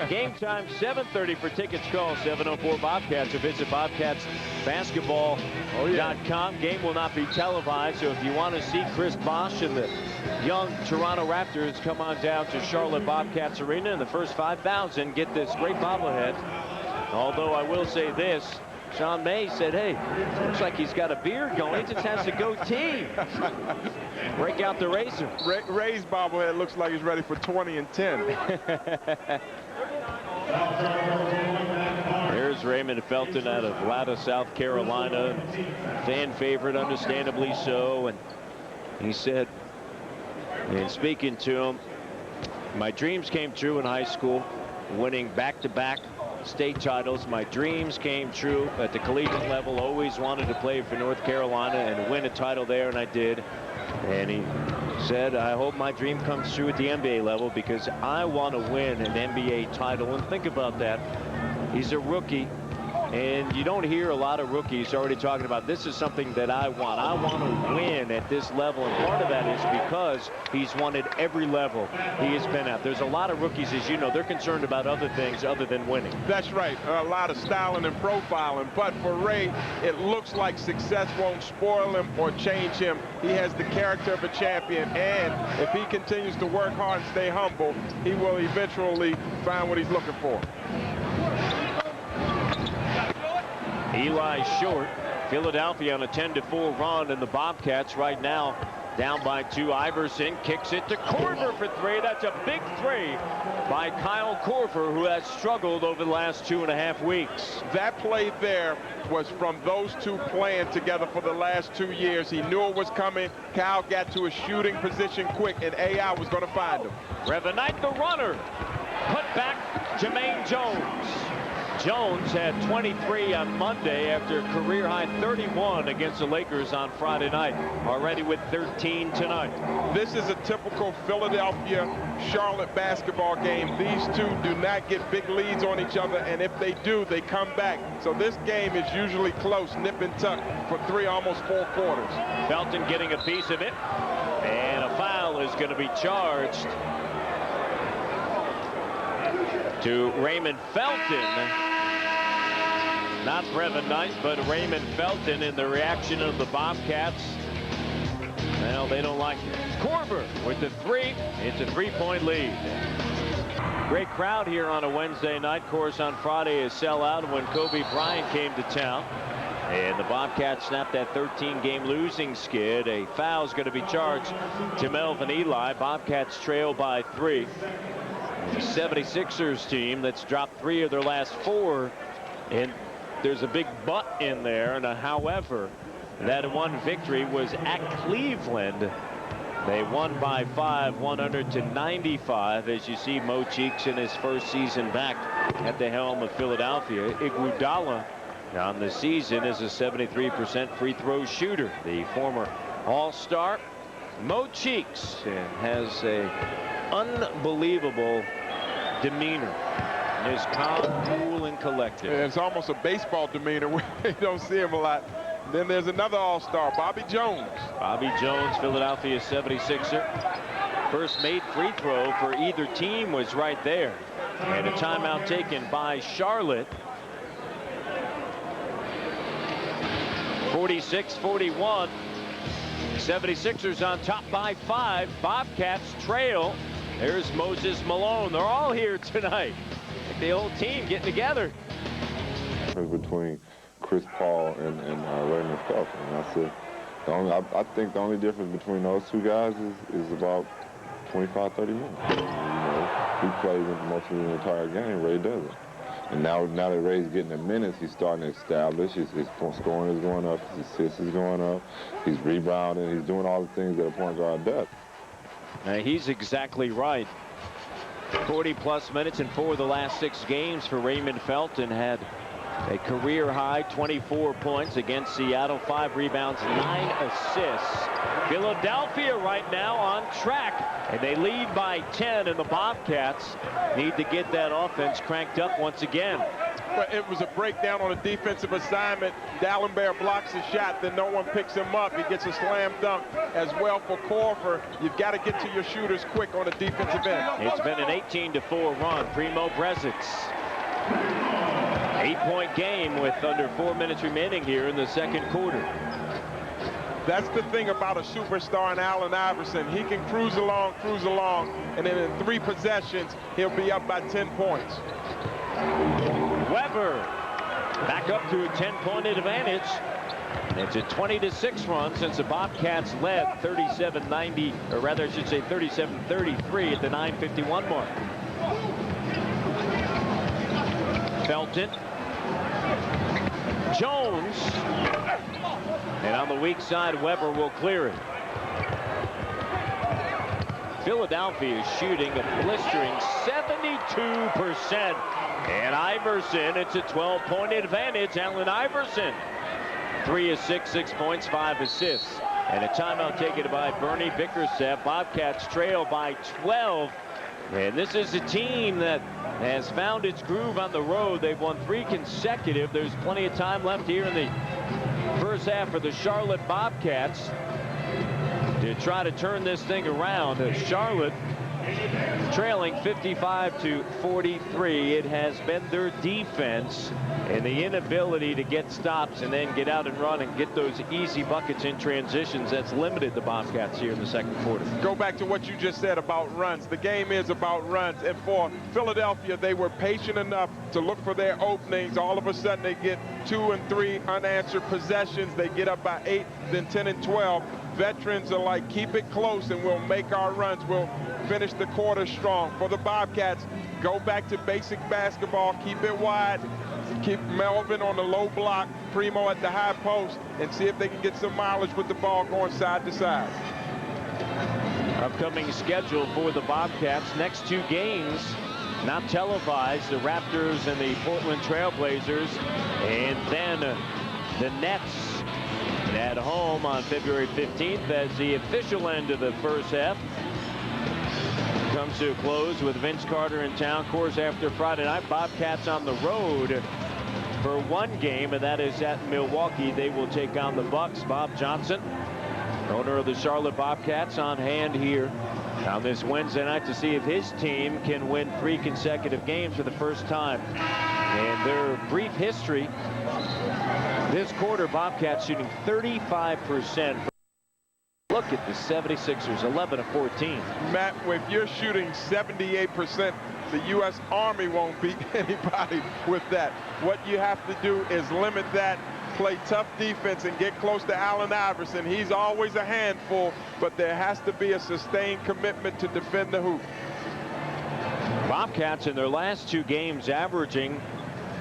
Game time 7:30 for tickets. Call 704 Bobcats or visit bobcatsbasketball.com. Game will not be televised, so if you want to see Chris Bosh and the young Toronto Raptors, come on down to Charlotte Bobcats Arena. In the first 5,000 get this great bobblehead. Although I will say this, Sean May said, hey, looks like he's got a beard going. He just has to goatee. Break out the razor. Ray's bobblehead looks like he's ready for 20 and 10. There's Raymond Felton out of Atlanta, South Carolina. Fan favorite, understandably so. And he said, and speaking to him, my dreams came true in high school, winning back-to-back state titles. My dreams came true at the collegiate level. Always wanted to play for North Carolina and win a title there, and I did. And he said, I hope my dream comes true at the NBA level, because I want to win an NBA title. And think about that. He's a rookie And you don't hear a lot of rookies already talking about this is something that I want. I want to win at this level. And part of that is because he's won at every level he has been at. There's a lot of rookies, as you know, they're concerned about other things other than winning. That's right. A lot of styling and profiling. But for Ray, it looks like success won't spoil him or change him. He has the character of a champion. And if he continues to work hard and stay humble, he will eventually find what he's looking for. Eli short. Philadelphia on a 10-4 run, and the Bobcats right now down by 2. Iverson kicks it to Korver for 3. That's a big 3 by Kyle Korver, who has struggled over the last 2.5 weeks. That play there was from those two playing together for the last 2 years. He knew it was coming. Kyle got to a shooting position quick, and AI was going to find him. Revenite, the runner. Put back Jermaine Jones. Jones had 23 on Monday after a career-high 31 against the Lakers on Friday night. Already with 13 tonight. This is a typical Philadelphia-Charlotte basketball game. These two do not get big leads on each other, and if they do, they come back. So this game is usually close, nip and tuck for 3, almost 4 quarters. Felton getting a piece of it, and a foul is going to be charged to Raymond Felton. Not Brevin Knight, but Raymond Felton, in the reaction of the Bobcats. Well, they don't like it. Korver with the 3. It's a 3-point lead. Great crowd here on a Wednesday night. Of course, on Friday, a sellout when Kobe Bryant came to town. And the Bobcats snapped that 13-game losing skid. A foul is going to be charged to Melvin Ely. Bobcats trail by 3. The 76ers team that's dropped 3 of their last 4, and there's a big but in there. And however, that one victory was at Cleveland. They won by 5, 100-95. As you see, Mo Cheeks in his first season back at the helm of Philadelphia. Iguodala on the season is a 73% free throw shooter. The former All-Star Mo Cheeks has a unbelievable demeanor. And is calm, cool, and collected. Yeah, it's almost a baseball demeanor. We don't see him a lot. Then there's another All-Star, Bobby Jones. Bobby Jones, Philadelphia 76er. First made free throw for either team was right there. And a timeout taken by Charlotte. 46-41. 76ers on top by 5. Bobcats trail. There's Moses Malone. They're all here tonight. Like the whole team getting together. Between Chris Paul and Raymond Felton. That's it. I think the only difference between those two guys is about 25, 30 minutes. You know, he plays most of the entire game. Ray doesn't. And now that Ray's getting the minutes, he's starting to establish. His scoring is going up. His assists is going up. He's rebounding. He's doing all the things that a point guard does. He's exactly right. 40-plus minutes in 4 of the last 6 games for Raymond Felton. Had a career-high 24 points against Seattle, 5 rebounds, 9 assists. Philadelphia right now on track, and they lead by 10, and the Bobcats need to get that offense cranked up once again. But it was a breakdown on a defensive assignment. Dallenberg blocks a shot, then no one picks him up. He gets a slam dunk as well for Korver. You've got to get to your shooters quick on the defensive end. It's been an 18-4 run. Primo Brezic. 8-point game with under 4 minutes remaining here in the second quarter. That's the thing about a superstar in Allen Iverson. He can cruise along, and then in 3 possessions, he'll be up by 10 points. Weber back up to a 10-point advantage. It's a 20-6 run since the Bobcats led 37-90, or rather I should say 37-33 at the 9:51 mark. Felton. Jones. And on the weak side, Weber will clear it. Philadelphia is shooting a blistering 72%. And Iverson, it's a 12-point advantage. Allen Iverson, 3 of 6, 6 points, 5 assists. And a timeout taken by Bernie Bickerstaff. Bobcats trail by 12. And this is a team that has found its groove on the road. They've won 3 consecutive. There's plenty of time left here in the first half for the Charlotte Bobcats to try to turn this thing around. Charlotte trailing 55-43. It has been their defense and the inability to get stops and then get out and run and get those easy buckets in transitions that's limited the Bobcats here in the second quarter. Go back to what you just said about runs. The game is about runs. And for Philadelphia, they were patient enough to look for their openings. All of a sudden, they get 2 and 3 unanswered possessions. They get up by 8, then 10 and 12. Veterans are like, keep it close and we'll make our runs. We'll finish the quarter strong. For the Bobcats, go back to basic basketball. Keep it wide. Keep Melvin on the low block, Primo at the high post, and see if they can get some mileage with the ball going side to side. Upcoming schedule for the Bobcats. Next 2 games not televised. The Raptors and the Portland Trailblazers. And then the Nets at home on February 15th as the official end of the first half comes to a close with Vince Carter in town. Of course, after Friday night, Bobcats on the road for 1 game, and that is at Milwaukee. They will take on the Bucks. Bob Johnson, owner of the Charlotte Bobcats, on hand here on this Wednesday night to see if his team can win 3 consecutive games for the first time in their brief history. This quarter, Bobcats shooting 35%. Look at the 76ers, 11-14. Matt, if you're shooting 78%, the U.S. Army won't beat anybody with that. What you have to do is limit that, play tough defense, and get close to Allen Iverson. He's always a handful, but there has to be a sustained commitment to defend the hoop. Bobcats in their last 2 games averaging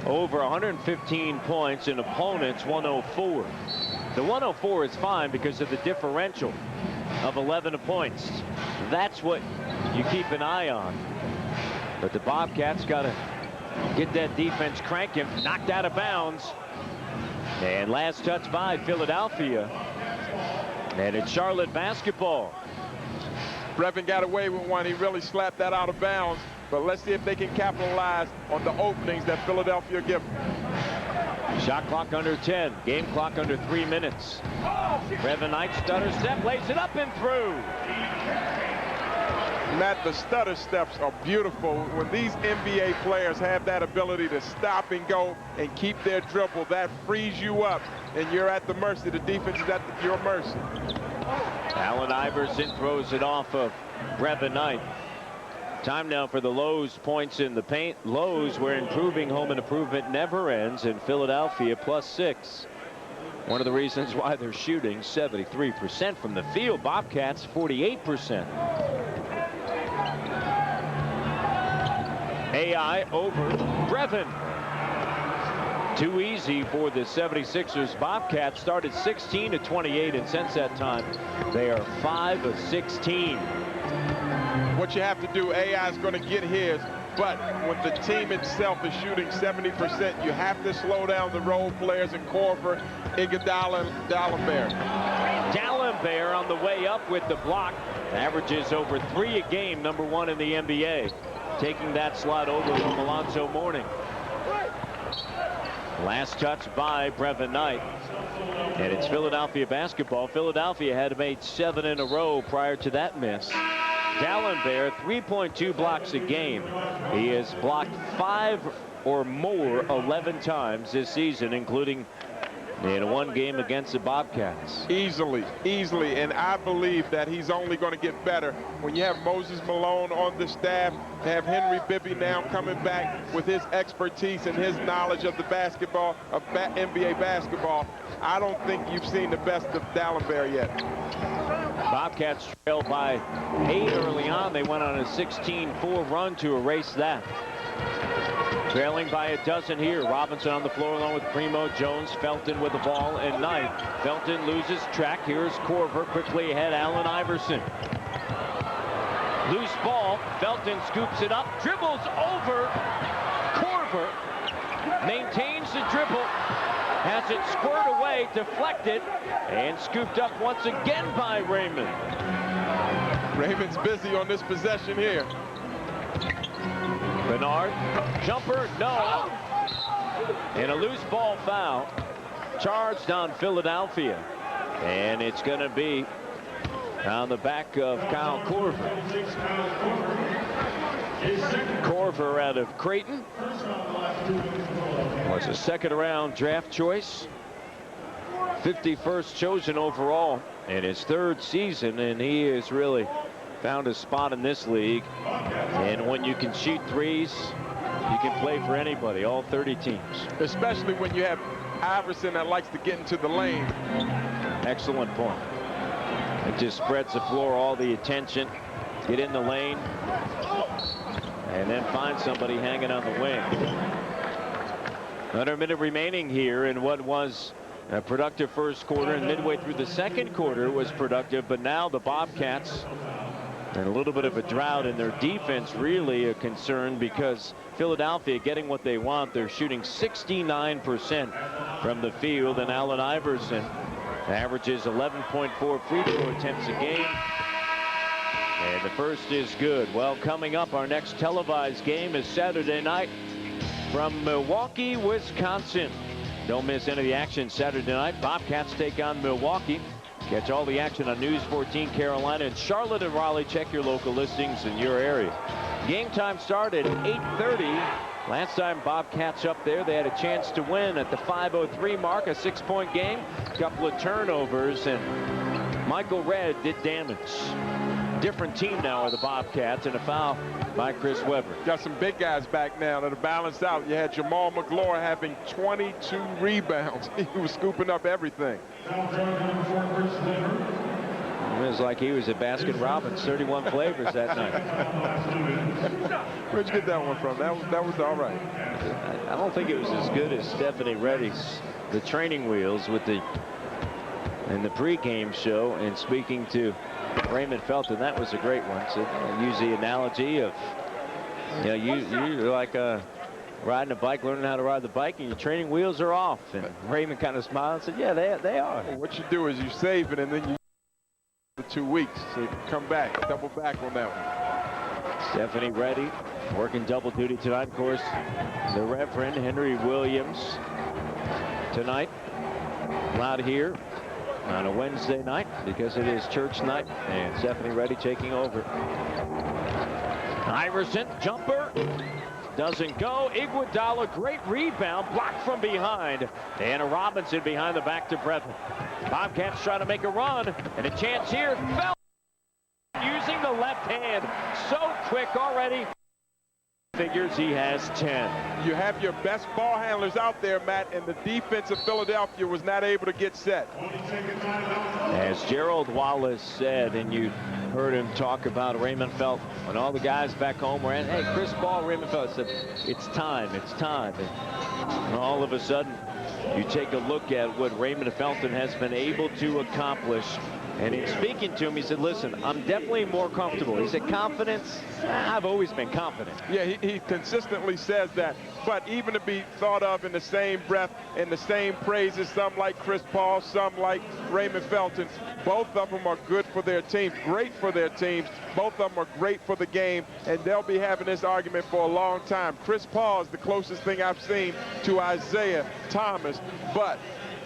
over 115 points, and opponents 104. The 104 is fine because of the differential of 11 points. That's what you keep an eye on. But the Bobcats got to get that defense cranking. Knocked out of bounds. And last touch by Philadelphia. And it's Charlotte basketball. Brevin got away with one. He really slapped that out of bounds. But let's see if they can capitalize on the openings that Philadelphia give them. Shot clock under 10. Game clock under 3 minutes. Brevin Knight stutter step, lays it up and through. Matt, the stutter steps are beautiful. When these NBA players have that ability to stop and go and keep their dribble, that frees you up, and you're at the mercy. The defense is at your mercy. Allen Iverson throws it off of Brevin Knight. Time now for the Lowe's points in the paint. Lowe's, where improving home and improvement never ends, in Philadelphia +6. One of the reasons why they're shooting 73% from the field. Bobcats 48%. AI over Brevin. Too easy for the 76ers. Bobcats started 16-28, and since that time, they are 5 of 16. What you have to do, AI is going to get his, but when the team itself is shooting 70%, you have to slow down the role players in Korver, Iguodala, and Dalembert. Dalembert on the way up with the block. Averages over 3 a game, #1 in the NBA. Taking that slot over from Alonzo Mourning. Last touch by Brevin Knight. And it's Philadelphia basketball. Philadelphia had made 7 in a row prior to that miss. Dalembert, 3.2 blocks a game. He has blocked 5 or more 11 times this season, including in one game against the Bobcats. Easily, and I believe that he's only going to get better. When you have Moses Malone on the staff, have Henry Bibby now coming back with his expertise and his knowledge of the basketball, of NBA basketball, I don't think you've seen the best of Dalembert yet. Bobcats trailed by 8 early on. They went on a 16-4 run to erase that. Trailing by a dozen here. Robinson on the floor along with Primo, Jones, Felton with the ball, and Knight. Felton loses track. Here's Korver quickly ahead. Allen Iverson. Loose ball. Felton scoops it up. Dribbles over. Korver maintains the dribble. Has it squared away, deflected, and scooped up once again by Raymond. Raymond's busy on this possession here. Bernard, jumper, no. And a loose ball foul charged on Philadelphia. And it's going to be on the back of Kyle Korver. Korver out of Creighton was a second-round draft choice, 51st chosen overall in his third season, and he has really found a spot in this league. And when you can shoot threes, you can play for anybody, all 30 teams. Especially when you have Iverson that likes to get into the lane. Excellent point. It just spreads the floor, all the attention, get in the lane, and then find somebody hanging on the wing. Another minute remaining here in what was a productive first quarter, and midway through the second quarter was productive, but now the Bobcats and a little bit of a drought in their defense, really a concern, because Philadelphia getting what they want. They're shooting 69% from the field, and Allen Iverson averages 11.4 free throw attempts a game. And the first is good. Well, coming up, our next televised game is Saturday night from Milwaukee, Wisconsin. Don't miss any of the action Saturday night. Bobcats take on Milwaukee. Catch all the action on News 14 Carolina and Charlotte and Raleigh. Check your local listings in your area. Game time started at 8:30. Last time Bobcats up there, they had a chance to win at the 5:03 mark, a 6-point game, a couple of turnovers, and Michael Redd did damage. Different team now are the Bobcats, and a foul by Chris Webber. Got some big guys back now that are balanced out. You had Jamal McGlory having 22 rebounds. He was scooping up everything. It was like he was at Baskin Robbins, 31 flavors that night. Where'd you get that one from? That was all right. I don't think it was as good as Stephanie Reddy's The Training Wheels with the in the pregame show. And speaking to Raymond Felton, that was a great one. So I use the analogy of, you know, you're like riding a bike, learning how to ride the bike, and your training wheels are off. And Raymond kind of smiled and said, yeah, they are. Well, what you do is you save it, and then you for 2 weeks, so you can come back, double back on that one. Stephanie Reddy working double duty tonight. Of course, the Reverend Henry Williams tonight out here on a Wednesday night because it is church night, and Stephanie Reddy taking over. Iverson, jumper, doesn't go. Iguodala, great rebound, blocked from behind. And a Robinson behind the back to Brevin. Bobcats trying to make a run, and a chance here. Fell using the left hand. So quick already. Figures he has 10. You have your best ball handlers out there, Matt, and the defense of Philadelphia was not able to get set. As Gerald Wallace said, and you heard him talk about Raymond Felton, when all the guys back home were in, hey, Chris Paul, Raymond Felton said, it's time, it's time. And all of a sudden, you take a look at what Raymond Felton has been able to accomplish. And in speaking to him, he said, listen, I'm definitely more comfortable. He said, confidence? I've always been confident. Yeah, he consistently says that. But even to be thought of in the same breath, in the same praises, some like Chris Paul, some like Raymond Felton, both of them are good for their teams, great for their teams. Both of them are great for the game, and they'll be having this argument for a long time. Chris Paul is the closest thing I've seen to Isaiah Thomas, but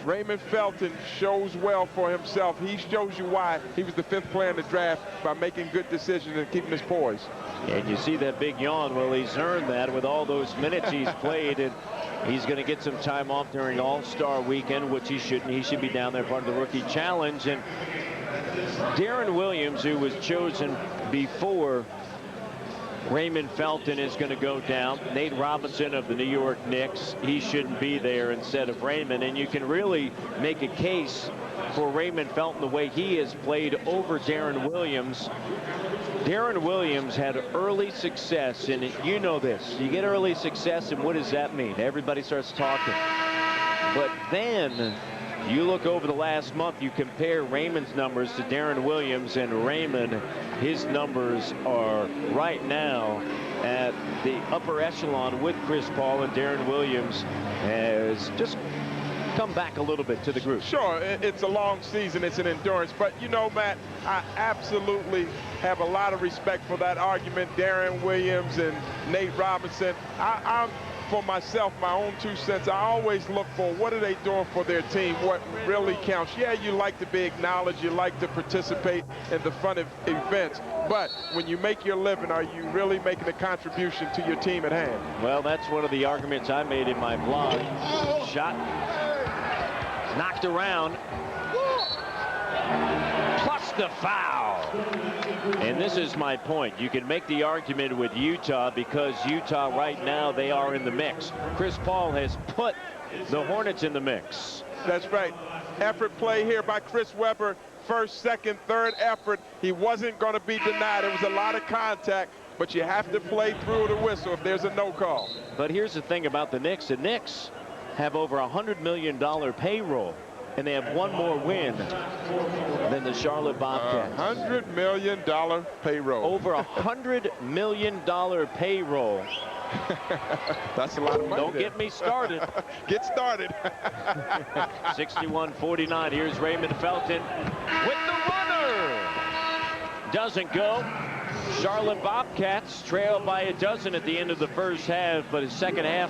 Raymond Felton shows well for himself. He shows you why he was the 5th player in the draft by making good decisions and keeping his poise. And you see that big yawn. Well, he's earned that with all those minutes he's played, and he's going to get some time off during All-Star weekend, which he shouldn't. He should be down there part of the rookie challenge. And Darren Williams, who was chosen before Raymond Felton, is going to go down. Nate Robinson of the New York Knicks, he shouldn't be there instead of Raymond. And you can really make a case for Raymond Felton the way he has played over Darren Williams. Darren Williams had early success, and you know this. You get early success, and what does that mean? Everybody starts talking. But then you look over the last month, you compare Raymond's numbers to Darren Williams, and Raymond, his numbers are right now at the upper echelon with Chris Paul, and Darren Williams has just come back a little bit to the group? Sure, it's a long season, it's an endurance, but you know, Matt, I absolutely have a lot of respect for that argument. Darren Williams and Nate Robinson. I'm for myself, my own 2 cents, I always look for what are they doing for their team, what really counts. Yeah, you like to be acknowledged, you like to participate in the fun events, but when you make your living, are you really making a contribution to your team at hand? Well, that's one of the arguments I made in my blog. Shot knocked around, plus the foul. And this is my point. You can make the argument with Utah because Utah right now, they are in the mix. Chris Paul has put the Hornets in the mix. That's right. Effort play here by Chris Webber. First, second, third effort. He wasn't going to be denied. It was a lot of contact, but you have to play through the whistle if there's a no call. But here's the thing about the Knicks. The Knicks have over $100 million payroll, and they have one more win than the Charlotte Bobcats. $100 million payroll. Over $100 million payroll. That's a lot of money. Don't get me started. Get started. 61-49. Here's Raymond Felton with the runner. Doesn't go. Charlotte Bobcats trail by a dozen at the end of the first half, but his second half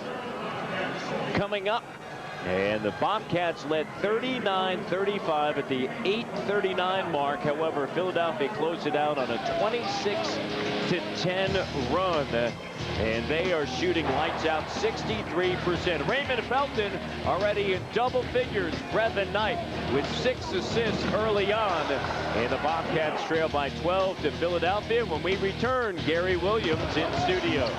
coming up. And the Bobcats led 39-35 at the 8:39 mark. However, Philadelphia closed it out on a 26-10 run. And they are shooting lights out 63%. Raymond Felton already in double figures. Brevin Knight with 6 assists early on. And the Bobcats trail by 12 to Philadelphia. When we return, Gary Williams in studio.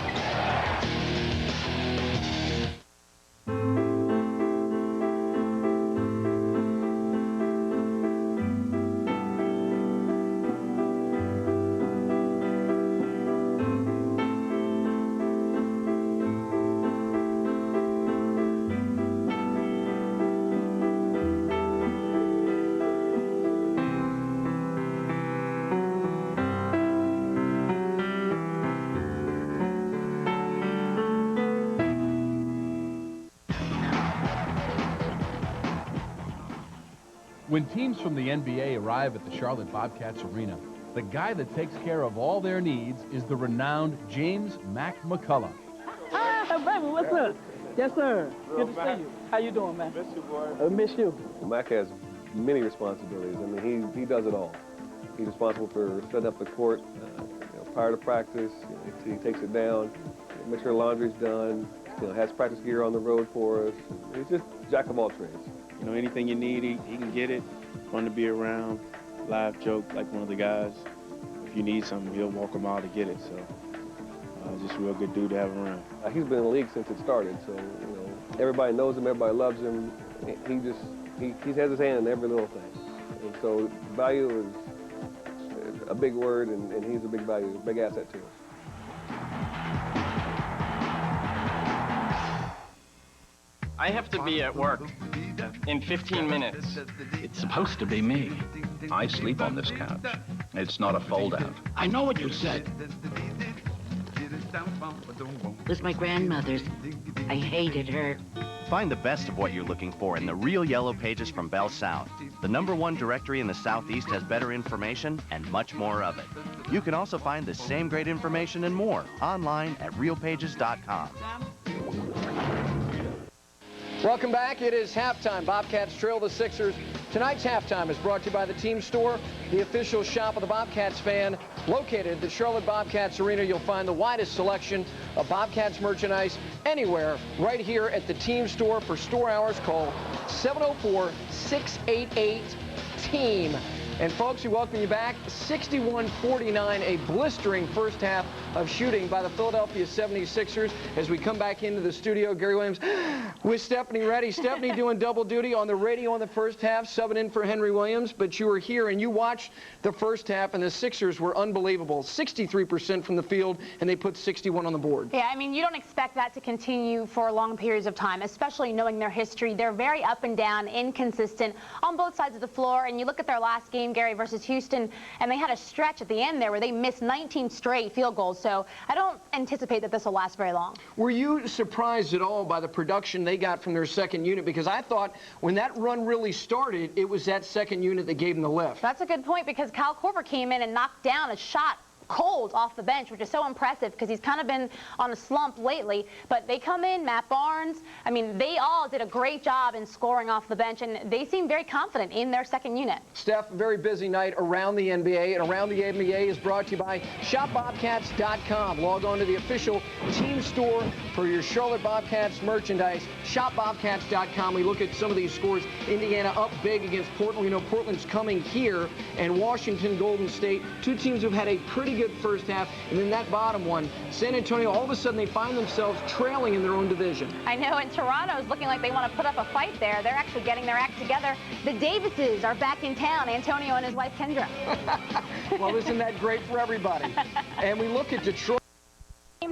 When teams from the NBA arrive at the Charlotte Bobcats arena, the guy that takes care of all their needs is the renowned James Mac McCullough. Hi, baby, what's up? Yes, sir. Good to see you. How you doing, man? Miss you, boy. I miss you. Mac has many responsibilities. I mean, he does it all. He's responsible for setting up the court prior to practice. He takes it down, makes sure laundry's done, has practice gear on the road for us. He's just jack of all trades. You know, anything you need, he can get it. Fun to be around. Live joke like one of the guys. If you need something, he'll walk a mile to get it. So, just a real good dude to have around. He's been in the league since it started, so everybody knows him, everybody loves him. He has his hand in every little thing, and so value is a big word, and he's a big value, a big asset to us. I have to be at work in 15 minutes. It's supposed to be me. I sleep on this couch. It's not a fold-out. I know what you said. It was my grandmother's. I hated her. Find the best of what you're looking for in the Real Yellow Pages from Bell South. The #1 directory in the Southeast has better information and much more of it. You can also find the same great information and more online at realpages.com. Welcome back. It is halftime. Bobcats trail the Sixers. Tonight's halftime is brought to you by the Team Store, the official shop of the Bobcats fan. Located at the Charlotte Bobcats Arena, you'll find the widest selection of Bobcats merchandise anywhere right here at the Team Store. For store hours, call 704-688-TEAM. And folks, we welcome you back. 61-49, a blistering first half of shooting by the Philadelphia 76ers. As we come back into the studio, Gary Williams with Stephanie Reddy. Stephanie doing double duty on the radio in the first half, subbing in for Henry Williams. But you were here and you watched the first half, and the Sixers were unbelievable. 63% from the field, and they put 61 on the board. Yeah, I mean, you don't expect that to continue for long periods of time, especially knowing their history. They're very up and down, inconsistent on both sides of the floor. And you look at their last game, Gary, versus Houston, and they had a stretch at the end there where they missed 19 straight field goals. So I don't anticipate that this will last very long. Were you surprised at all by the production they got from their second unit? Because I thought when that run really started, it was that second unit that gave them the lift. That's a good point, because Kyle Korver came in and knocked down a shot cold off the bench, which is so impressive because he's kind of been on a slump lately. But they come in, Matt Barnes, I mean, they all did a great job in scoring off the bench, and they seem very confident in their second unit. Steph, very busy night around the NBA, and Around the NBA is brought to you by ShopBobcats.com. Log on to the official team store for your Charlotte Bobcats merchandise, ShopBobcats.com. We look at some of these scores. Indiana up big against Portland. We know Portland's coming here, and Washington, Golden State, two teams who've had a pretty good first half, and then that bottom one, San Antonio, all of a sudden they find themselves trailing in their own division. I know, and Toronto's looking like they want to put up a fight there. They're actually getting their act together. The Davises are back in town, Antonio and his wife Kendra. Well, isn't that great for everybody? And we look at Detroit.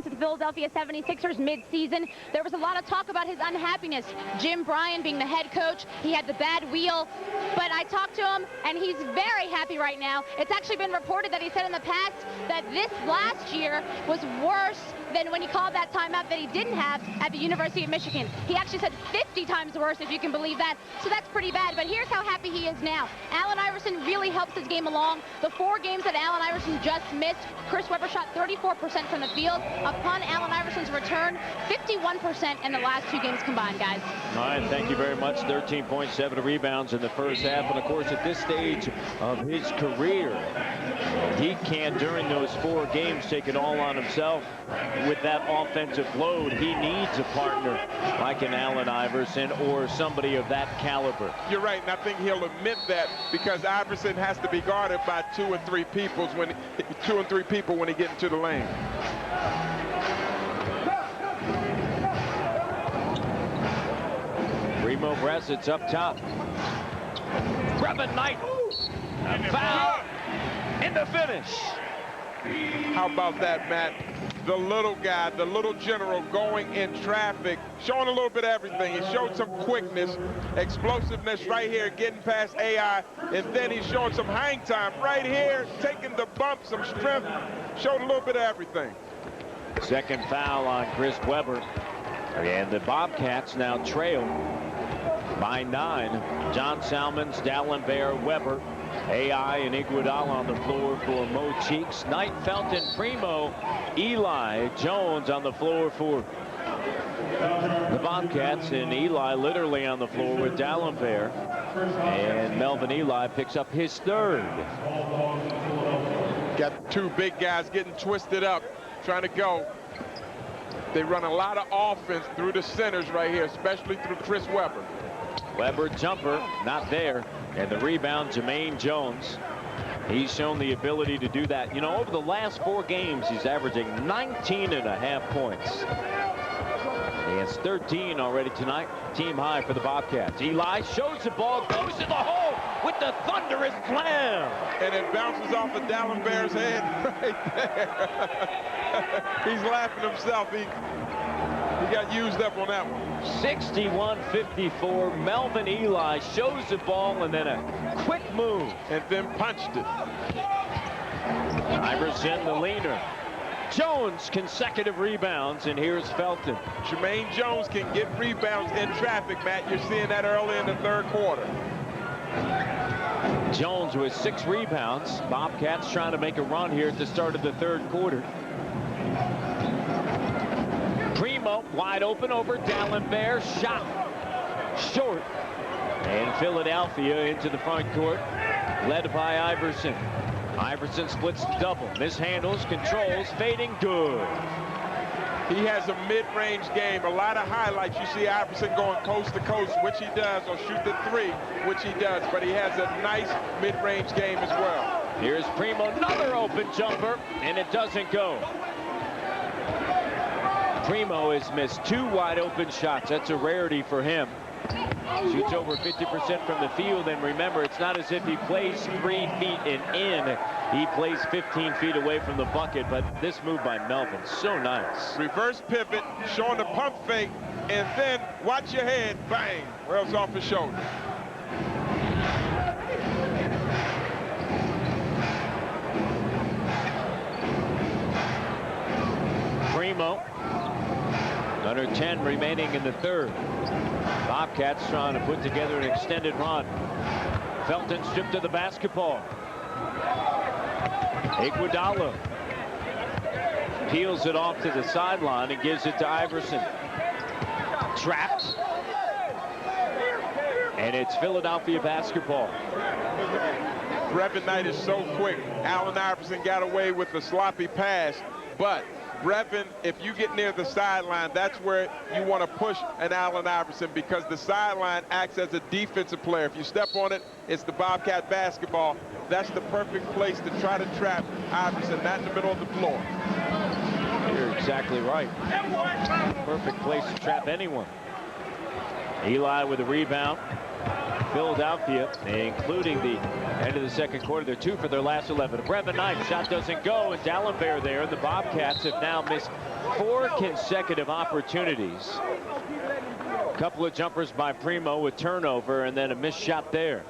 To the Philadelphia 76ers mid-season, there was a lot of talk about his unhappiness. Jim Bryan being the head coach, he had the bad wheel, but I talked to him and he's very happy right now. It's actually been reported that he said in the past that this last year was worse than when he called that timeout that he didn't have at the University of Michigan. He actually said 50 times worse, if you can believe that, so that's pretty bad. But here's how happy he is now. Allen Iverson really helps his game along. The 4 games that Allen Iverson just missed, Chris Webber shot 34% from the field. Upon Allen Iverson's return, 51% in the last 2 games combined, guys. All right, thank you very much. 13.7 rebounds in the first half. And, of course, at this stage of his career, he can't, during those 4 games, take it all on himself. With that offensive load, he needs a partner like an Allen Iverson or somebody of that caliber. You're right, and I think he'll admit that because Iverson has to be guarded by 2 or 3 people when he gets into the lane. Primo Bressit's up top. Brevin Knight. A foul in the finish. How about that, Matt? The little guy, the little general going in traffic, showing a little bit of everything. He showed some quickness, explosiveness right here, getting past AI, and then he's showing some hang time right here, taking the bump, some strength, showed a little bit of everything. Second foul on Chris Webber. And the Bobcats now trail by 9. John Salmons, Dallenberg, Webber, AI and Iguodala on the floor for Mo Cheeks. Knight, Felton, Primo, Ely, Jones on the floor for the Bobcats, and Ely literally on the floor with Dallenberg. And Melvin Ely picks up his 3rd. Got 2 big guys getting twisted up, trying to go. They run a lot of offense through the centers right here, especially through Chris Webber. Webber jumper, not there. And the rebound, Jermaine Jones. He's shown the ability to do that. You know, over the last 4 games, he's averaging 19.5 points. He has 13 already tonight. Team high for the Bobcats. Eli shows the ball, goes to the hole with the thunderous slam. And it bounces off of Dallenberg's head right there. He's laughing himself. He got used up on that one. 61-54. Melvin Ely shows the ball and then a quick move. And then punched it. Iverson, the leaner. Jones, consecutive rebounds, and here's Felton. Jermaine Jones can get rebounds in traffic, Matt. You're seeing that early in the 3rd quarter. Jones with 6 rebounds. Bobcats trying to make a run here at the start of the 3rd quarter. Primo wide open over Dallenberg. Shot short. And Philadelphia into the front court, led by Iverson. Iverson splits double, mishandles, controls, fading, good. He has a mid-range game. A lot of highlights. You see Iverson going coast to coast, which he does, or shoot the 3, which he does. But he has a nice mid-range game as well. Here's Primo, another open jumper, and it doesn't go. Primo has missed 2 wide open shots. That's a rarity for him. Shoots over 50% from the field, and remember, it's not as if he plays 3 feet and in. He plays 15 feet away from the bucket, but this move by Melvin, so nice. Reverse pivot, showing the pump fake, and then watch your head, bang, rails off his shoulder. 110 remaining in the third. Bobcats trying to put together an extended run. Felton stripped of the basketball. Iguodala peels it off to the sideline and gives it to Iverson. Trapped. And it's Philadelphia basketball. Brevin Knight is so quick. Allen Iverson got away with a sloppy pass, but Brevin, if you get near the sideline, that's where you want to push an Allen Iverson, because the sideline acts as a defensive player. If you step on it, it's the Bobcat basketball. That's the perfect place to try to trap Iverson, not in the middle of the floor. You're exactly right. Perfect place to trap anyone. Eli with a rebound. Philadelphia, including the end of the second quarter, they're 2 for their last 11. Brevin Knight, shot doesn't go, and D'Alembert there. And the Bobcats have now missed 4 consecutive opportunities. A couple of jumpers by Primo with turnover, and then a missed shot there.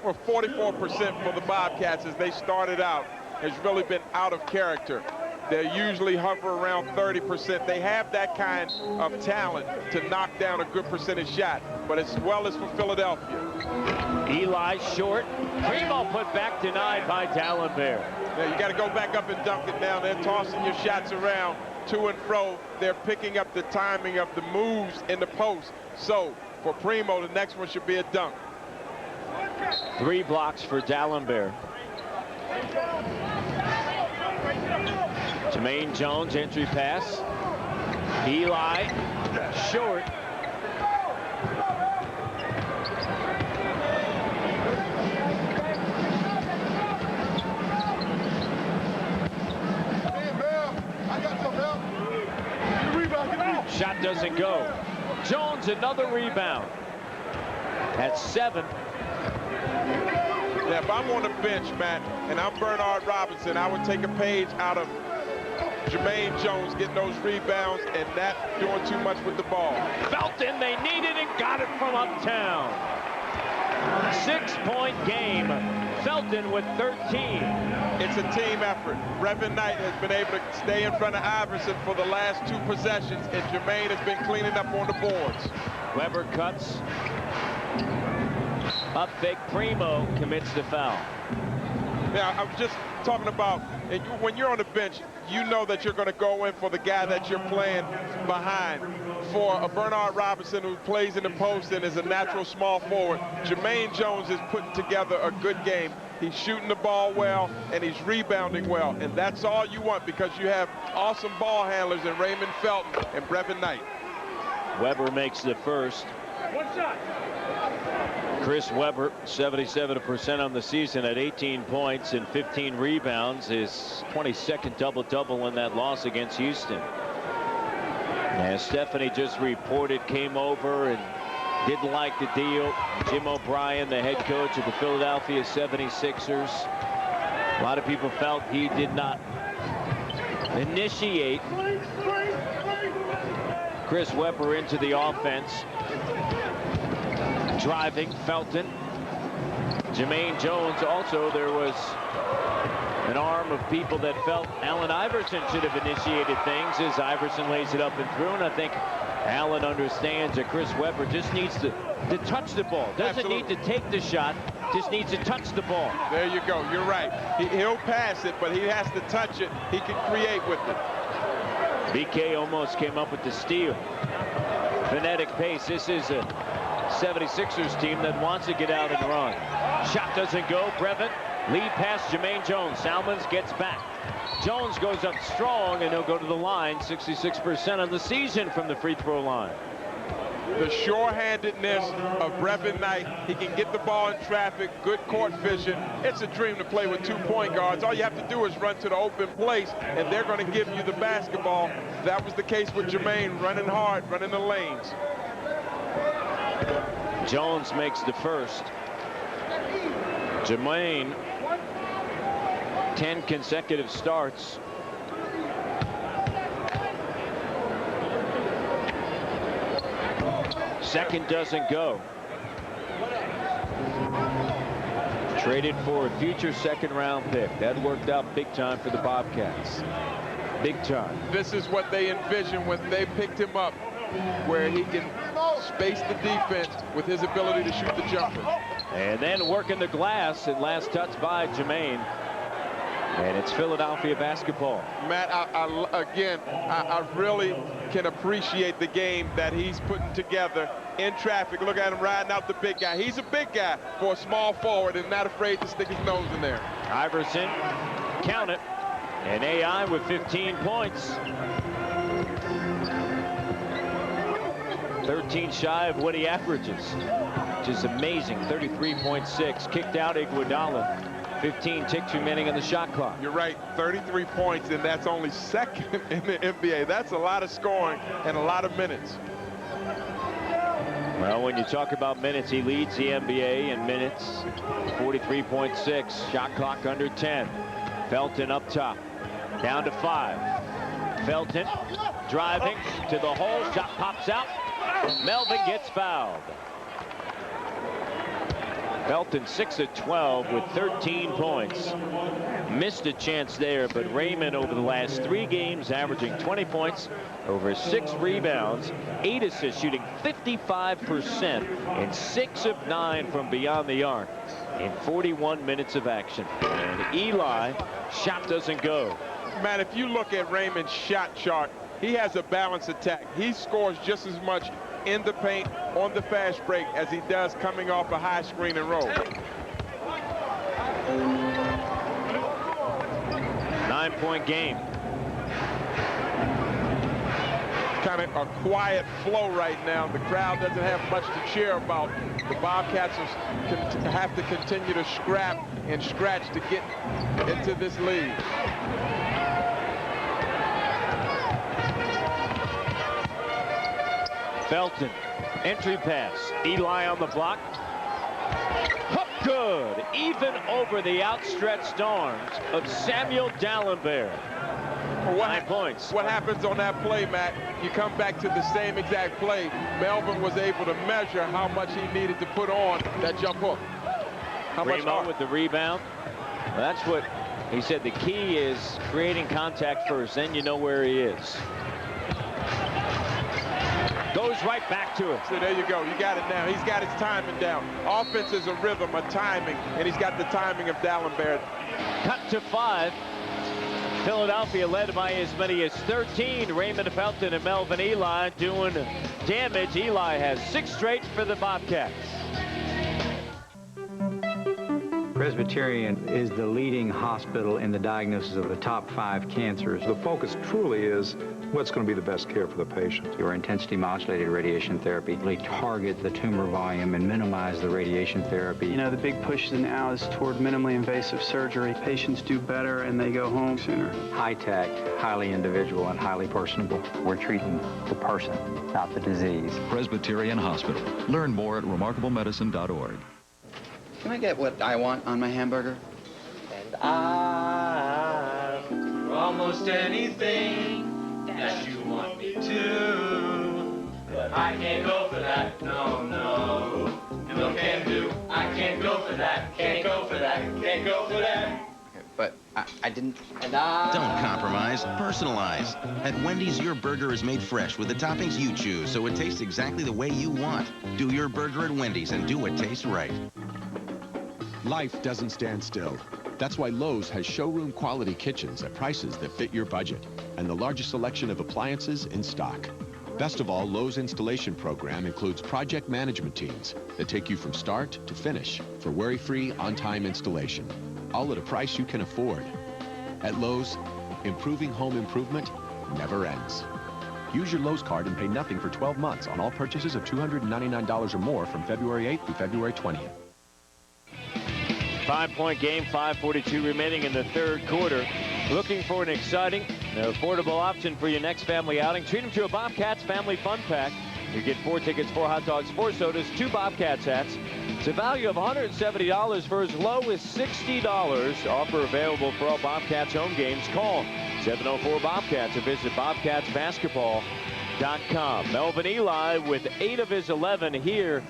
Well, 44% for the Bobcats as they started out has really been out of character. They usually hover around 30%. They have that kind of talent to knock down a good percentage shot, but as well as for Philadelphia. Eli short. Primo put back, denied by D'Alembert. Now you got to go back up and dunk it now. They're tossing your shots around to and fro. They're picking up the timing of the moves in the post. So for Primo, the next one should be a dunk. 3 blocks for D'Alembert. Jermaine Jones, entry pass. Eli, short. Shot doesn't go. Jones, another rebound. At 7. Yeah, if I'm on the bench, Matt, and I'm Bernard Robinson, I would take a page out of Jermaine Jones getting those rebounds and not doing too much with the ball. Felton, they needed and got it from uptown. 6-point game. Felton with 13. It's a team effort. Brevin Knight has been able to stay in front of Iverson for the last 2 possessions, and Jermaine has been cleaning up on the boards. Weber cuts. Up fake. Primo commits the foul. Now, I'm just talking about, when you're on the bench, you know that you're going to go in for the guy that you're playing behind. For a Bernard Robinson who plays in the post and is a natural small forward, Jermaine Jones is putting together a good game. He's shooting the ball well, and he's rebounding well. And that's all you want, because you have awesome ball handlers in Raymond Felton and Brevin Knight. Weber makes the first. One shot. Chris Weber, 77% on the season at 18 points and 15 rebounds. His 22nd double-double in that loss against Houston. As Stephanie just reported, came over and didn't like the deal. Jim O'Brien, the head coach of the Philadelphia 76ers. A lot of people felt he did not initiate Chris Weber into the offense. Driving, Felton. Jermaine Jones. Also, there was an arm of people that felt Allen Iverson should have initiated things as Iverson lays it up and through. And I think Allen understands that Chris Weber just needs to touch the ball. Doesn't need to take the shot, just needs to touch the ball. There you go. You're right. He'll pass it, but he has to touch it. He can create with it. BK almost came up with the steal. Phonetic pace. This is a 76ers team that wants to get out and run. Shot doesn't go. Brevin, lead pass Jermaine Jones. Salmons gets back. Jones goes up strong, and he'll go to the line. 66% on the season from the free throw line. The sure-handedness of Brevin Knight. He can get the ball in traffic, good court vision. It's a dream to play with 2 point guards. All you have to do is run to the open place, and they're going to give you the basketball. That was the case with Jermaine, running hard, running the lanes. Jones makes the first. Jermaine, 10 consecutive starts. Second doesn't go. Traded for a future second-round pick. That worked out big time for the Bobcats. Big time. This is what they envisioned when they picked him up where he can space the defense with his ability to shoot the jumper. And then working the glass, and last touch by Jermaine. And it's Philadelphia basketball. Matt, I really can appreciate the game that he's putting together in traffic. Look at him riding out the big guy. He's a big guy for a small forward and not afraid to stick his nose in there. Iverson, count it. And AI with 15 points. 13 shy of what he averages, which is amazing. 33.6. Kicked out Iguodala. 15 ticks remaining on the shot clock. You're right, 33 points, and that's only second in the NBA. That's a lot of scoring and a lot of minutes. Well, when you talk about minutes, he leads the NBA in minutes. 43.6. Shot clock under 10. Felton up top. Down to 5. Felton driving to the hole. Shot pops out. Melvin gets fouled. Felton 6 of 12 with 13 points. Missed a chance there, but Raymond over the last 3 games averaging 20 points, over 6 rebounds, 8 assists, shooting 55%, and 6 of 9 from beyond the arc in 41 minutes of action. And Ely, shot doesn't go. Matt, if you look at Raymond's shot chart, he has a balanced attack. He scores just as much in the paint on the fast break as he does coming off a high screen and roll. 9-point game. Kind of a quiet flow right now. The crowd doesn't have much to cheer about. The Bobcats have to continue to scrap and scratch to get into this lead. Felton, entry pass. Ely on the block. Hook good, even over the outstretched arms of Samuel Dallenberg. 9 points. What happens on that play, Matt? You come back to the same exact play. Melvin was able to measure how much he needed to put on that jump hook. How much with the rebound. Well, that's what he said. The key is creating contact first, then you know where he is. Goes right back to it. So there you go. You got it now. He's got his timing down. Offense is a rhythm, a timing, and he's got the timing of Dallenberg. Cut to 5. Philadelphia led by as many as 13. Raymond Felton and Melvin Ely doing damage. Ely has 6 straight for the Bobcats. Presbyterian is the leading hospital in the diagnosis of the top 5 cancers. The focus truly is what's going to be the best care for the patient. Your intensity modulated radiation therapy really target the tumor volume and minimize the radiation therapy. You know, the big push now is toward minimally invasive surgery. Patients do better and they go home sooner. High-tech, highly individual, and highly personable. We're treating the person, not the disease. Presbyterian Hospital. Learn more at remarkablemedicine.org. Can I get what I want on my hamburger? And I do almost anything that you want me to. But I can't go for that, no, no. No can do, I can't go for that. Can't go for that, can't go for that. But I didn't... And I... Don't compromise, personalize. At Wendy's, your burger is made fresh with the toppings you choose, so it tastes exactly the way you want. Do your burger at Wendy's and do what tastes right. Life doesn't stand still. That's why Lowe's has showroom quality kitchens at prices that fit your budget and the largest selection of appliances in stock. Best of all, Lowe's installation program includes project management teams that take you from start to finish for worry-free, on-time installation, all at a price you can afford. At Lowe's, improving home improvement never ends. Use your Lowe's card and pay nothing for 12 months on all purchases of $299 or more from February 8th through February 20th. 5-point game, 5:42 remaining in the 3rd quarter. Looking for an exciting and affordable option for your next family outing? Treat them to a Bobcats Family Fun Pack. You get 4 tickets, 4 hot dogs, 4 sodas, 2 Bobcats hats. It's a value of $170 for as low as $60. Offer available for all Bobcats home games. Call 704-BOBCATS or visit bobcatsbasketball.com. Melvin Ely with 8 of his 11 here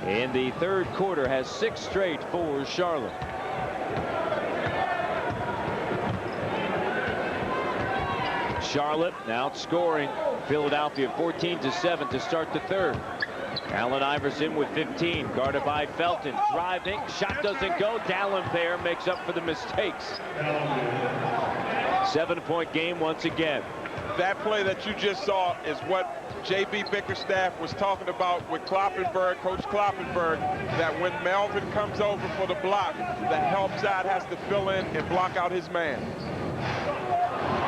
in the 3rd quarter has 6 straight for Charlotte. Charlotte outscoring Philadelphia 14-7 to start the third. Allen Iverson with 15, guarded by Felton, driving, shot doesn't go. D'Alembert makes up for the mistakes. 7-point game once again. That play that you just saw is what J.B. Bickerstaff was talking about with Kloppenberg, Coach Kloppenberg, that when Melvin comes over for the block, the help side has to fill in and block out his man.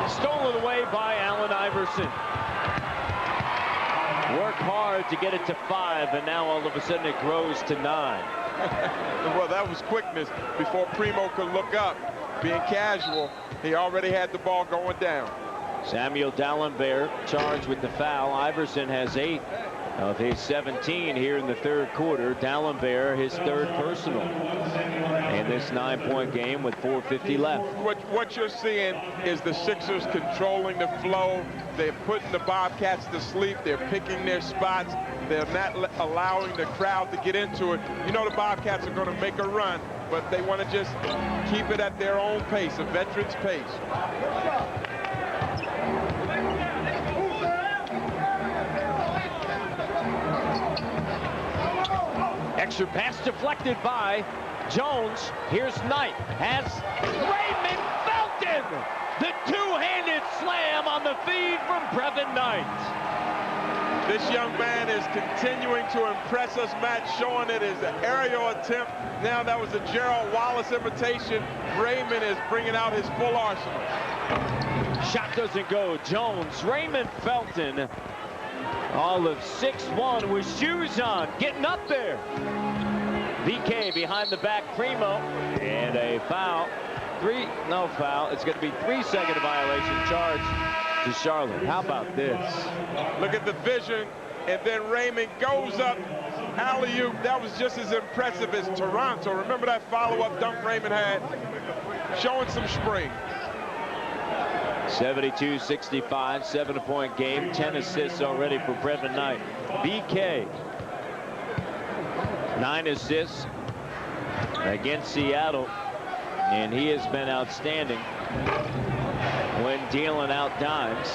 Stolen away by Allen Iverson. Work hard to get it to 5, and now all of a sudden it grows to 9. Well, that was quickness before Primo could look up. Being casual, he already had the ball going down. Samuel D'Alembert charged with the foul. Iverson has 8 of his 17 here in the third quarter. D'Alembert his third personal in this 9-point game with 4:50 left. What you're seeing is the Sixers controlling the flow. They're putting the Bobcats to sleep. They're picking their spots. They're not allowing the crowd to get into it. You know the Bobcats are going to make a run, but they want to just keep it at their own pace, a veteran's pace. Extra pass deflected by Jones. Here's Knight. Has Raymond Felton. The two-handed slam on the feed from Brevin Knight. This young man is continuing to impress us, Matt, showing it as an aerial attempt. Now that was a Gerald Wallace imitation. Raymond is bringing out his full arsenal. Shot doesn't go. Jones, Raymond Felton, all of 6'1" with shoes on, getting up there. VK behind the back, Primo, and a foul. No foul. It's going to be 3-second violation charge to Charlotte. How about this? Look at the vision, and then Raymond goes up. Alley-oop. That was just as impressive as Toronto. Remember that follow-up dunk Raymond had? Showing some spring. 72-65, 7-point game, 10 assists already for Brevin Knight. BK, 9 assists against Seattle, and he has been outstanding when dealing out dimes.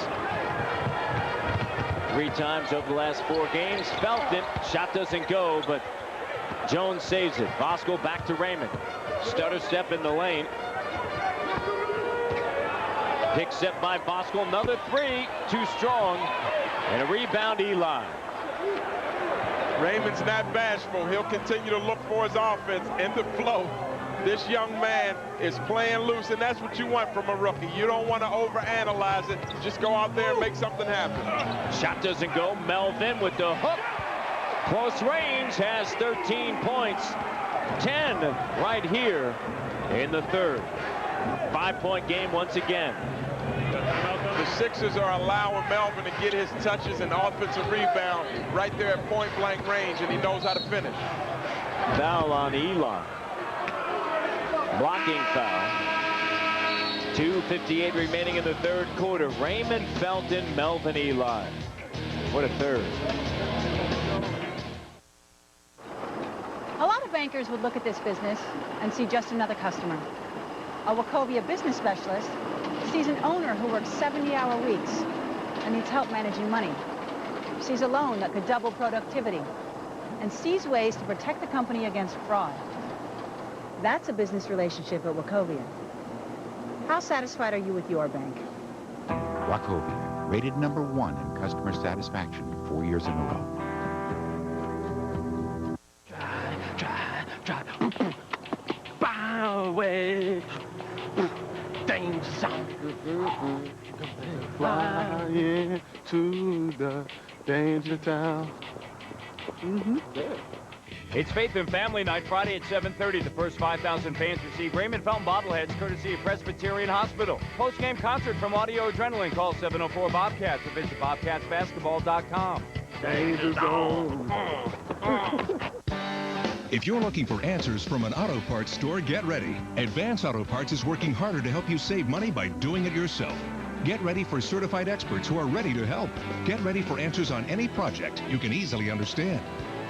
3 times over the last 4 games. Felton, shot doesn't go, but Jones saves it. Bosco back to Raymond. Stutter step in the lane. Pick set by Bosco, another 3, too strong, and a rebound Ely. Raymond's not bashful. He'll continue to look for his offense in the flow. This young man is playing loose, and that's what you want from a rookie. You don't want to overanalyze it. Just go out there and make something happen. Shot doesn't go. Melvin with the hook. Close range, has 13 points. 10 right here in the third. 5-point game once again. The Sixers are allowing Melvin to get his touches and offensive rebound right there at point-blank range, and he knows how to finish. Foul on Ely. Blocking foul. 2:58 remaining in the third quarter. Raymond Felton, Melvin Ely. What a third. A lot of bankers would look at this business and see just another customer. A Wachovia business specialist sees an owner who works 70-hour weeks and needs help managing money, sees a loan that could double productivity, and sees ways to protect the company against fraud. That's a business relationship at Wachovia. How satisfied are you with your bank? Wachovia, rated #1 in customer satisfaction 4 years in a row. Try. Bow away. Danger zone. Flying to the danger town. It's Faith and Family Night, Friday at 7:30. The first 5,000 fans receive Raymond Felton bobbleheads, courtesy of Presbyterian Hospital. Post-game concert from Audio Adrenaline. Call 704-BOBCATS or visit bobcatsbasketball.com. Danger zone. If you're looking for answers from an auto parts store, get ready. Advance Auto Parts is working harder to help you save money by doing it yourself. Get ready for certified experts who are ready to help. Get ready for answers on any project you can easily understand.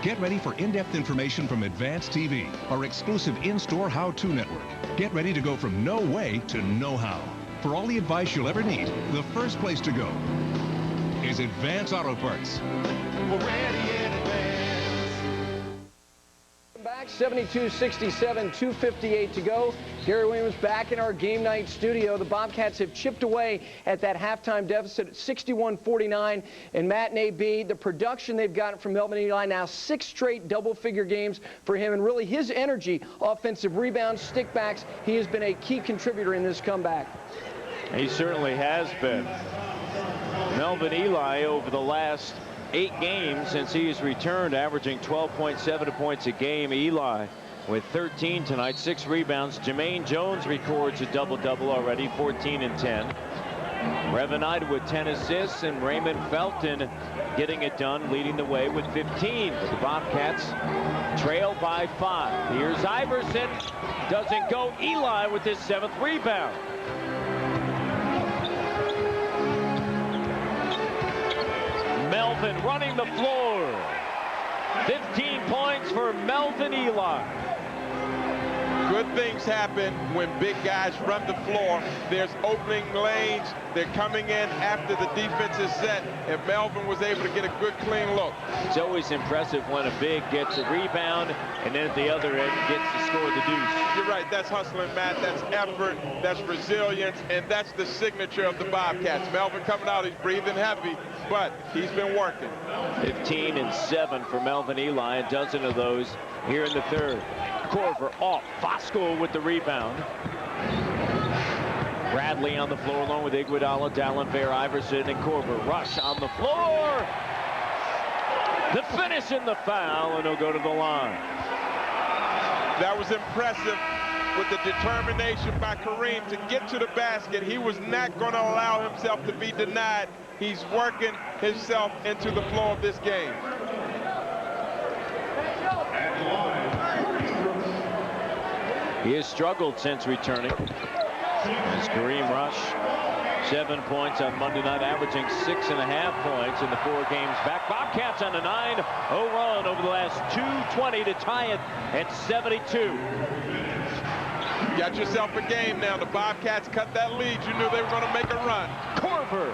Get ready for in-depth information from Advanced TV, our exclusive in-store how-to network. Get ready to go from no way to know how. For all the advice you'll ever need, the first place to go is Advance Auto Parts. We're ready in advance. Back 72-67, 2:58 to go. Gary Williams back in our game night studio. The Bobcats have chipped away at that halftime deficit at 61-49. And Matt and AB, the production they've gotten from Melvin Ely, now 6 straight double-figure games for him, and really his energy, offensive rebounds, stickbacks, he has been a key contributor in this comeback. He certainly has been. Melvin Ely over the last 8 games since he has returned, averaging 12.7 points a game. Ely with 13 tonight, 6 rebounds. Jermaine Jones records a double-double already, 14 and 10. Melvin Ely with 10 assists, and Raymond Felton getting it done, leading the way with 15. But the Bobcats trail by 5. Here's Iverson. Doesn't go. Ely with his 7th rebound. Melvin running the floor. 15 points for Melvin Ely. Good things happen when big guys run the floor. There's opening lanes. They're coming in after the defense is set, and Melvin was able to get a good, clean look. It's always impressive when a big gets a rebound and then at the other end gets to score the deuce. You're right. That's hustling, Matt. That's effort. That's resilience, and that's the signature of the Bobcats. Melvin coming out, he's breathing heavy, but he's been working. 15 and 7 for Melvin Ely, a dozen of those here in the third. Corver off. Fosco with the rebound. Bradley on the floor along with Iguodala, Dallenberg, Iverson, and Corver. Rush on the floor. The finish and the foul, and he'll go to the line. That was impressive with the determination by Kareem to get to the basket. He was not going to allow himself to be denied. He's working himself into the flow of this game. He has struggled since returning. As Kareem Rush, 7 points on Monday night, averaging 6.5 points in the 4 games back. Bobcats on a 9-0 run over the last 2:20 to tie it at 72. Got yourself a game now. The Bobcats cut that lead. You knew they were going to make a run. Corver.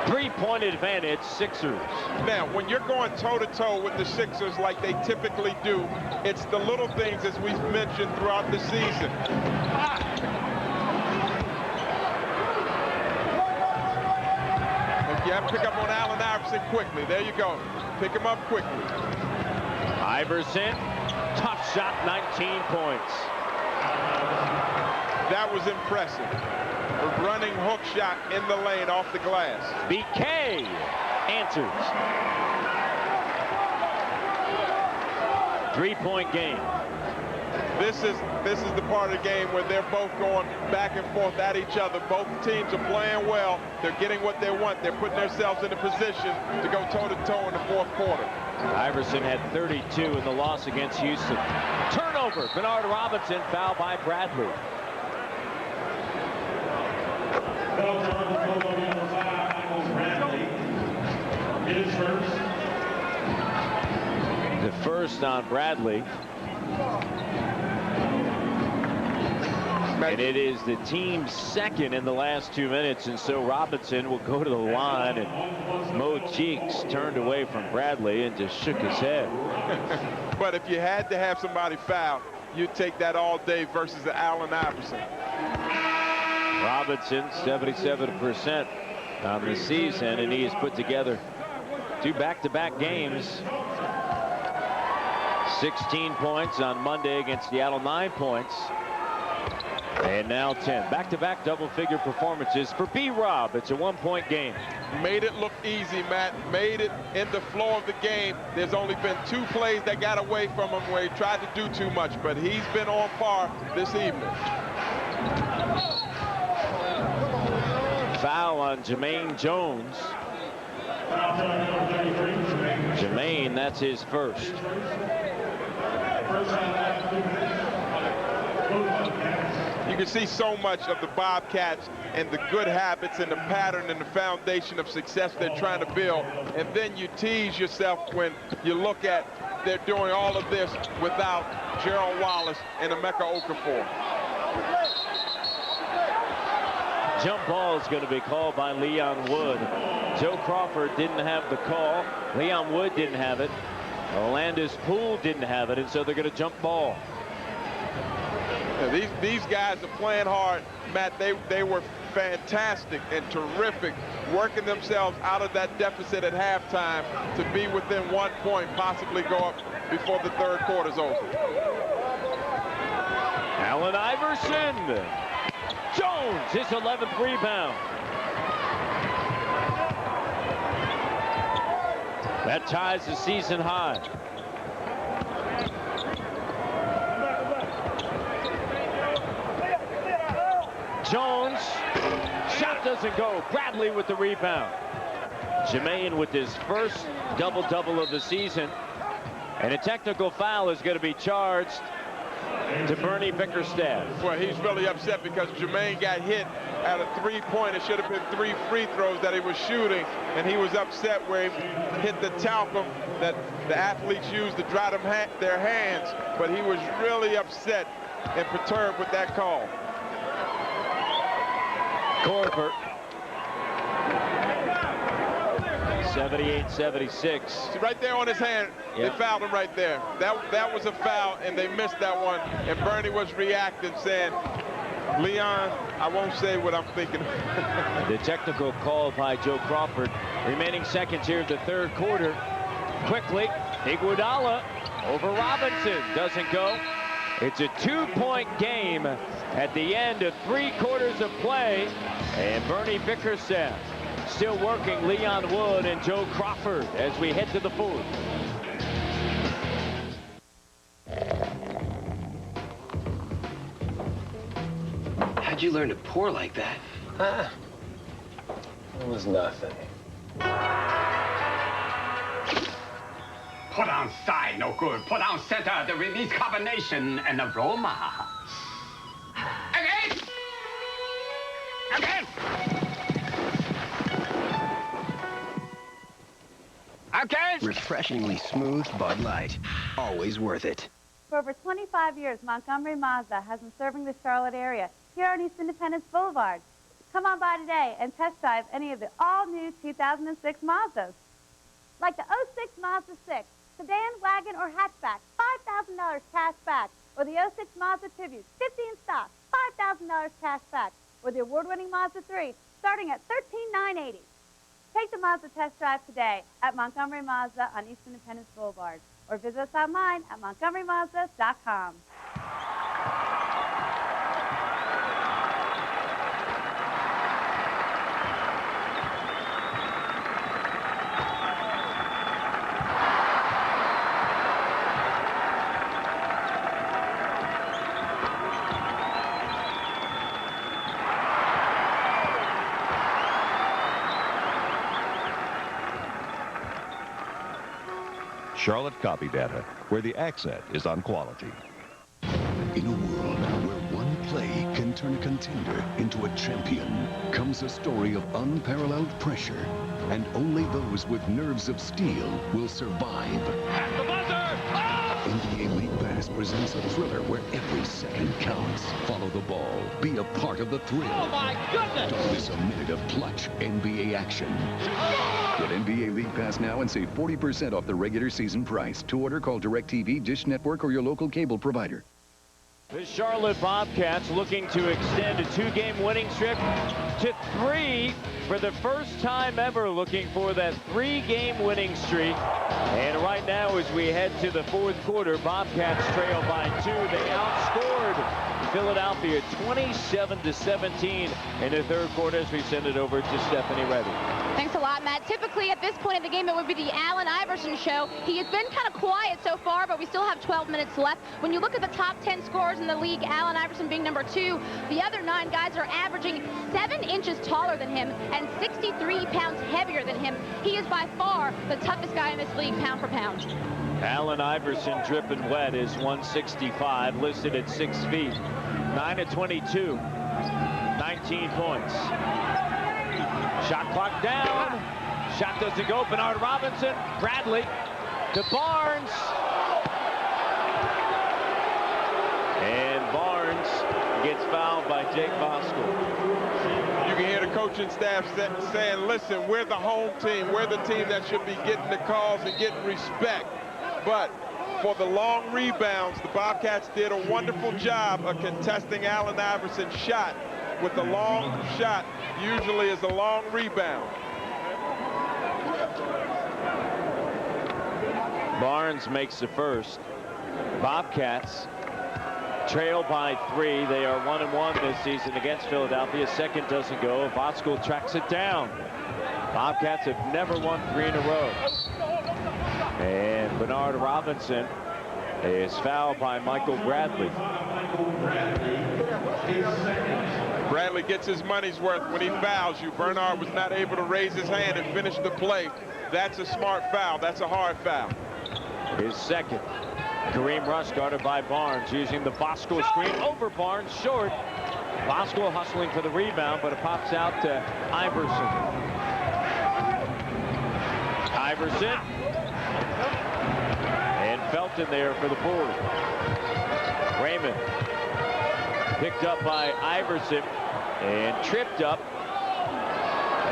3-point advantage, Sixers. Now, when you're going toe-to-toe with the Sixers like they typically do, it's the little things, as we've mentioned throughout the season. And you have to pick up on Allen Iverson quickly. There you go. Pick him up quickly. Iverson, tough shot, 19 points. That was impressive. A running hook shot in the lane off the glass. BK answers. 3-point game. This is the part of the game where they're both going back and forth at each other. Both teams are playing well. They're getting what they want. They're putting themselves in a position to go toe-to-toe in the 4th quarter. Iverson had 32 in the loss against Houston. Turnover. Bernard Robinson, foul by Bradley. The first on Bradley. And it is the team's 2nd in the last 2 minutes, and so Robinson will go to the line, and Mo Cheeks turned away from Bradley and just shook his head. But if you had to have somebody foul, you'd take that all day versus the Allen Iverson. Robinson, 77% on the season, and he has put together 2 back-to-back games. 16 points on Monday against Seattle, 9 points. And now 10. Back-to-back double-figure performances for B-Rob. It's a 1-point game. Made it look easy, Matt. Made it in the flow of the game. There's only been 2 plays that got away from him where he tried to do too much, but he's been on par this evening. Foul on Jermaine Jones. Jermaine, that's his first. You can see so much of the Bobcats and the good habits and the pattern and the foundation of success they're trying to build. And then you tease yourself when you look at they're doing all of this without Gerald Wallace and Emeka Okafor. Jump ball is going to be called by Leon Wood. Joe Crawford didn't have the call. Leon Wood didn't have it. Landis Poole didn't have it, and so they're going to jump ball. Yeah, these guys are playing hard, Matt. They were fantastic and terrific, working themselves out of that deficit at halftime to be within 1 point, possibly go up before the third quarter's over. Allen Iverson. Jones, his 11th rebound. That ties the season high. Jones, shot doesn't go. Bradley with the rebound. Jermaine with his first double-double of the season. And a technical foul is going to be charged to Bernie Bickerstaff. Well, he's really upset because Jermaine got hit at a three-point. It should have been 3 free throws that he was shooting, and he was upset where he hit the talcum that the athletes use to dry their hands, but he was really upset and perturbed with that call. Corver. 78-76. Right there on his hand. Yep. They fouled him right there. That was a foul, and they missed that one. And Bernie was reacting, saying, Leon, I won't say what I'm thinking. The technical call by Joe Crawford. Remaining seconds here of the third quarter. Quickly, Iguodala over Robinson. Doesn't go. It's a 2-point game at the end of 3 quarters of play. And Bernie Bickerstaff still working Leon Wood and Joe Crawford as we head to the fourth. How'd you learn to pour like that? It was nothing. Put on side, no good. Put on center, the release combination and aroma. Again! Again! Again! Refreshingly smooth Bud Light. Always worth it. For over 25 years, Montgomery Mazda has been serving the Charlotte area here on East Independence Boulevard. Come on by today and test drive any of the all-new 2006 Mazdas. Like the 06 Mazda 6, sedan, wagon, or hatchback, $5,000 cash back. Or the 06 Mazda Tribute, 50 in stock, $5,000 cash back. Or the award-winning Mazda 3, starting at $13,980. Take the Mazda test drive today at Montgomery Mazda on East Independence Boulevard. Or visit us online at montgomerymazda.com. Charlotte Copy Data, where the accent is on quality. In a world where one play can turn a contender into a champion, comes a story of unparalleled pressure, and only those with nerves of steel will survive. At the buzzer! Oh! NBA League Pass presents a thriller where every second counts. Follow the ball. Be a part of the thrill. Oh, my goodness! Don't miss a minute of clutch NBA action. Get NBA League Pass now and save 40% off the regular season price. To order, call DirecTV, Dish Network, or your local cable provider. The Charlotte Bobcats looking to extend a 2-game winning streak to 3 for the first time ever, looking for that 3-game winning streak. And right now, as we head to the fourth quarter, Bobcats trail by 2. They outscored Philadelphia 27-17 in the third quarter as we send it over to Stephanie Reddy. Thanks a lot, Matt. Typically, at this point in the game, it would be the Allen Iverson show. He has been kind of quiet so far, but we still have 12 minutes left. When you look at the top 10 scorers in the league, Allen Iverson being number 2, the other 9 guys are averaging 7 inches taller than him and 63 pounds heavier than him. He is by far the toughest guy in this league, pound for pound. Allen Iverson, dripping wet, is 165, listed at 6 feet. 9 of 22, 19 points. Shot clock down. Shot doesn't go. Bernard Robinson, Bradley to Barnes. And Barnes Gets fouled by Jake Voskuhl. You can hear the coaching staff saying, listen, we're the home team. We're the team that should be getting the calls and getting respect. But for the long rebounds, the Bobcats did a wonderful job of contesting Allen Iverson's shot. With the long shot, usually is a long rebound. Barnes makes the first. Bobcats trail by 3. They are 1-1 this season against Philadelphia. Second doesn't go. Voskuhl tracks it down. Bobcats have never won 3 in a row. And Bernard Robinson is fouled by Michael Bradley. Bradley gets his money's worth when he fouls you. Bernard was not able to raise his hand and finish the play. That's a smart foul. That's a hard foul. His second. Kareem Rush guarded by Barnes, using the Voskuhl screen over Barnes, short. Voskuhl hustling for the rebound, but it pops out to Iverson. Iverson. And Felton there for the board. Raymond picked up by Iverson and tripped up.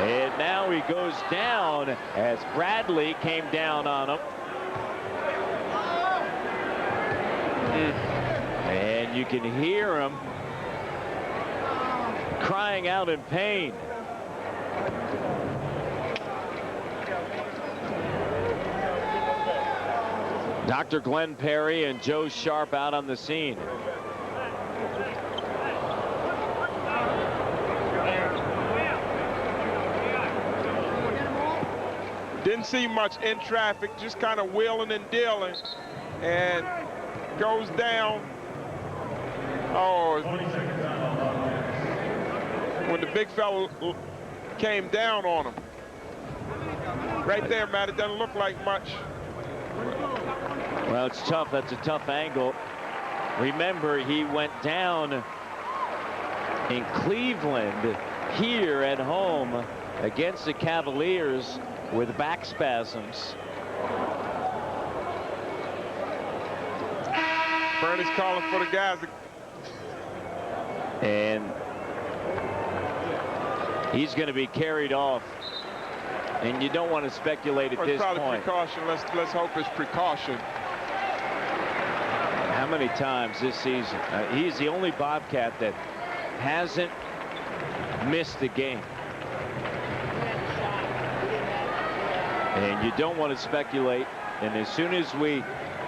And now he goes down as Bradley came down on him. And you can hear him crying out in pain. Dr. Glenn Perry and Joe Sharp out on the scene. Didn't see much in traffic, just kind of wheeling and dealing, and goes down. Oh, when the big fella came down on him. Right there, Matt, it doesn't look like much. Well, it's tough. That's a tough angle. Remember, he went down in Cleveland here at home against the Cavaliers with back spasms. Bernie's calling for the guys. And he's going to be carried off. And you don't want to speculate at this probably point. Precaution. Let's hope it's precaution. How many times this season? He's the only Bobcat that hasn't missed a game. And you don't want to speculate. And as soon as we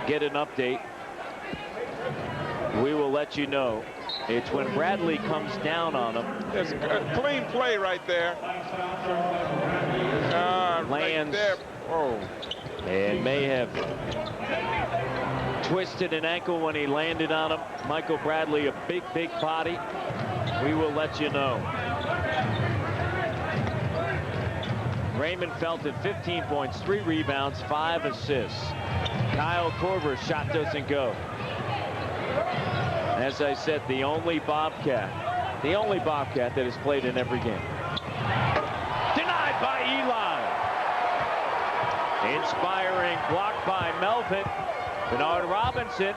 get an update, we will let you know. It's when Bradley comes down on him. It's a clean play right there. Lands. Right there. Oh. And may have twisted an ankle when he landed on him. Michael Bradley, a big body. We will let you know. Raymond Felton, 15 points, 3 rebounds, 5 assists. Kyle Korver's shot doesn't go. As I said, the only Bobcat that has played in every game. Denied by Ely. Inspiring block by Melvin. Bernard Robinson.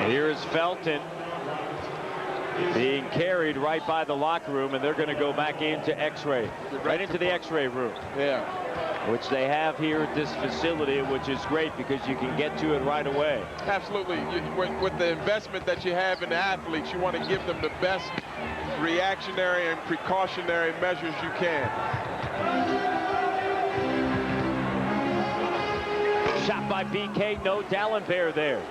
Here's Felton being carried right by the locker room, and they're going to go back into X-ray, right into the X-ray room. Yeah. Which they have here at this facility, which is great because you can get to it right away. Absolutely. With the investment that you have in the athletes, you want to give them the best reactionary and precautionary measures you can. Shot by BK, no Dallenberg there.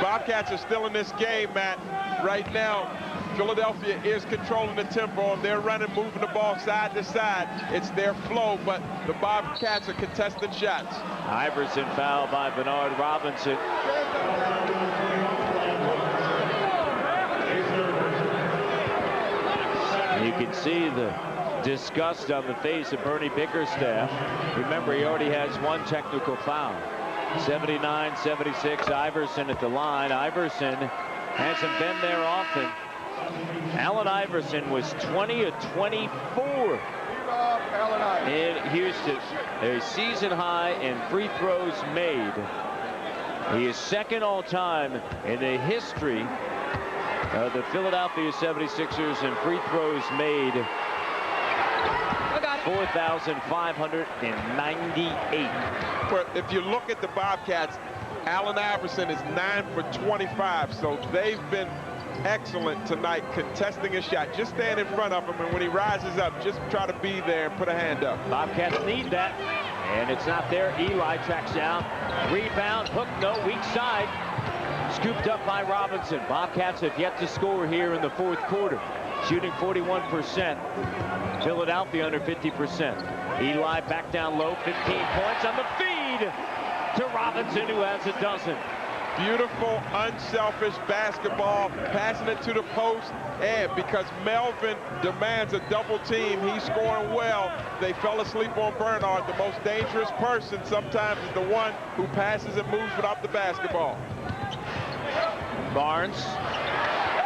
Bobcats are still in this game, Matt. Right now, Philadelphia is controlling the tempo, and they're running, moving the ball side to side. It's their flow, but the Bobcats are contesting shots. Iverson fouled by Bernard Robinson. You can see the disgust on the face of Bernie Bickerstaff. Remember, he already has 1 technical foul. 79-76, Iverson at the line. Iverson hasn't been there often. Allen Iverson was 20 of 24 in Houston. A season high in free throws made. He is second all-time in the history of the Philadelphia 76ers in free throws made. 4,598. But if you look at the Bobcats, Allen Iverson is 9 for 25, so they've been excellent tonight contesting a shot. Just stand in front of him, and when he rises up, just try to be there and put a hand up. Bobcats need that, and it's not there. Ely tracks down. Rebound, hook, no, weak side. Scooped up by Robinson. Bobcats have yet to score here in the fourth quarter. Shooting 41%. Philadelphia under 50%. Ely back down low, 15 points on the feed to Robinson, who has a dozen. Beautiful, unselfish basketball, passing it to the post, and because Melvin demands a double team, he's scoring well. They fell asleep on Bernard. The most dangerous person sometimes is the one who passes and moves without the basketball. Barnes,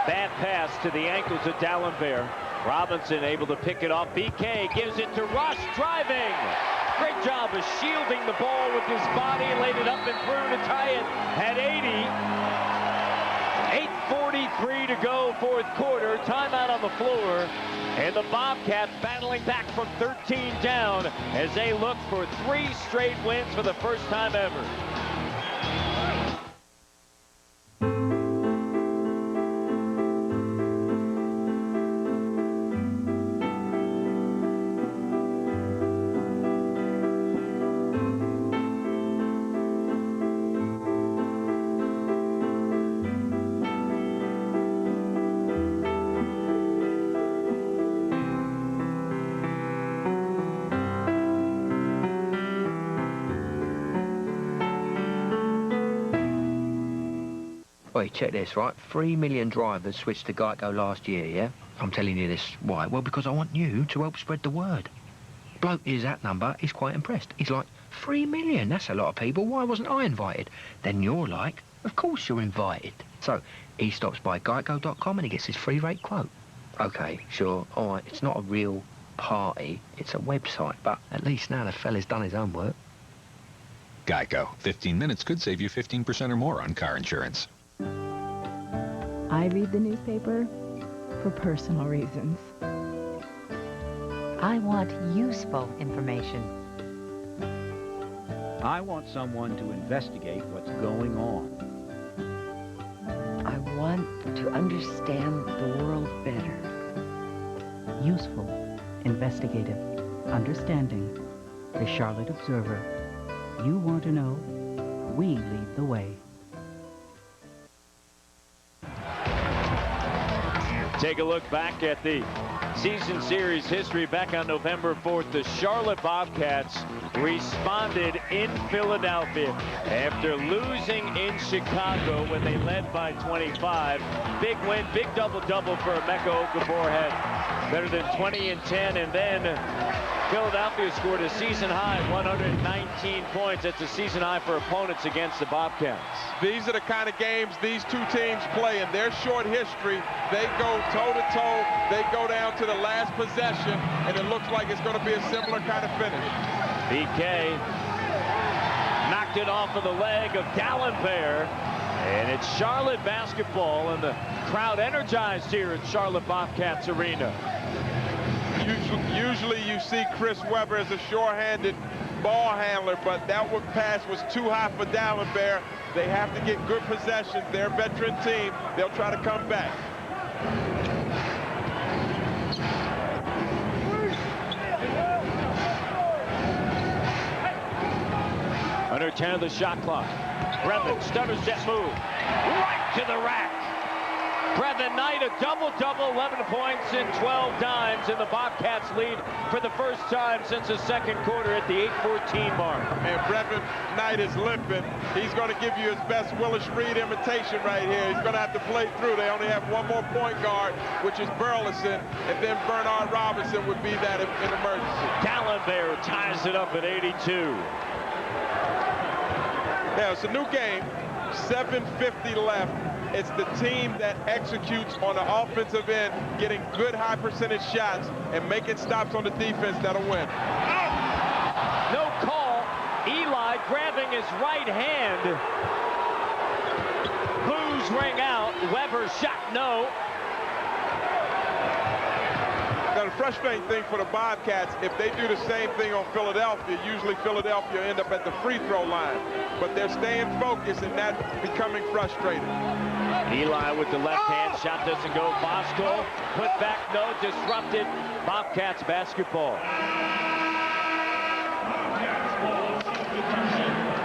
bad pass to the ankles of D'Alembert. Robinson able to pick it off. BK gives it to Rush, driving. Great job of shielding the ball with his body, laid it up and through to tie it at 80. 8:43 to go, fourth quarter. Timeout on the floor. And the Bobcats battling back from 13 down as they look for 3 straight wins for the first time ever. Wait, check this, right? 3 million drivers switched to Geico last year, yeah? I'm telling you this. Why? Well, because I want you to help spread the word. Bloke hears that number, he's quite impressed. He's like, 3 million? That's a lot of people. Why wasn't I invited? Then you're like, of course you're invited. So, he stops by geico.com and he gets his free rate quote. OK, sure, all right, it's not a real party. It's a website, but at least now the fella's done his homework. Geico. 15 minutes could save you 15% or more on car insurance. I read the newspaper for personal reasons. I want useful information. I want someone to investigate what's going on. I want to understand the world better. Useful, investigative, understanding. The Charlotte Observer. You want to know, we lead the way. Take a look back at the season series history. Back on November 4th, the Charlotte Bobcats responded in Philadelphia after losing in Chicago when they led by 25. Big win, big double-double for Emeka Okafor. Had better than 20 and 10, and then Philadelphia scored a season-high 119 points. That's a season-high for opponents against the Bobcats. These are the kind of games these two teams play. In their short history, they go toe-to-toe. They go down to the last possession, and it looks like it's going to be a similar kind of finish. BK knocked it off of the leg of D'Alembert, and it's Charlotte basketball, and the crowd energized here at Charlotte Bobcats Arena. Usually you see Chris Webber as a sure-handed ball handler, but that pass was too high for D'Alembert. They have to get good possession. They're a veteran team. They'll try to come back. Under 10 of the shot clock. Brevin, stutter step move. Right to the rack. Brevin Knight, a double-double, 11 points in 12 dimes, and the Bobcats lead for the first time since the second quarter at the 8:14 mark. And Brevin Knight is limping. He's going to give you his best Willis Reed imitation right here. He's going to have to play through. They only have one more point guard, which is Burleson, and then Bernard Robinson would be that in emergency. D'Alembert ties it up at 82. Now, it's a new game. 7:50 left. It's the team that executes on the offensive end, getting good high percentage shots and making stops on the defense that'll win. No call. Ely grabbing his right hand. Blues ring out. Weber shot no. Now, the frustrating thing for the Bobcats, if they do the same thing on Philadelphia, usually Philadelphia end up at the free throw line. But they're staying focused and not becoming frustrated. Ely with the left hand. Shot doesn't go. Bosco put back no. Disrupted. Bobcats basketball.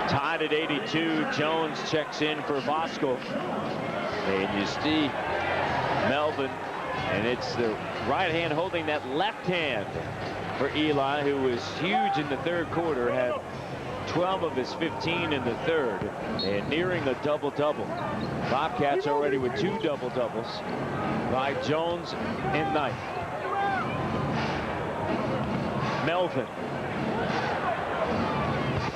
Tied at 82. Jones checks in for Bosco. And you see Melvin. And it's the right hand holding that left hand for Ely, who was huge in the third quarter, had 12 of his 15 in the third, and nearing a double-double. Bobcats already with 2 double-doubles by Jones and Knight. Melvin.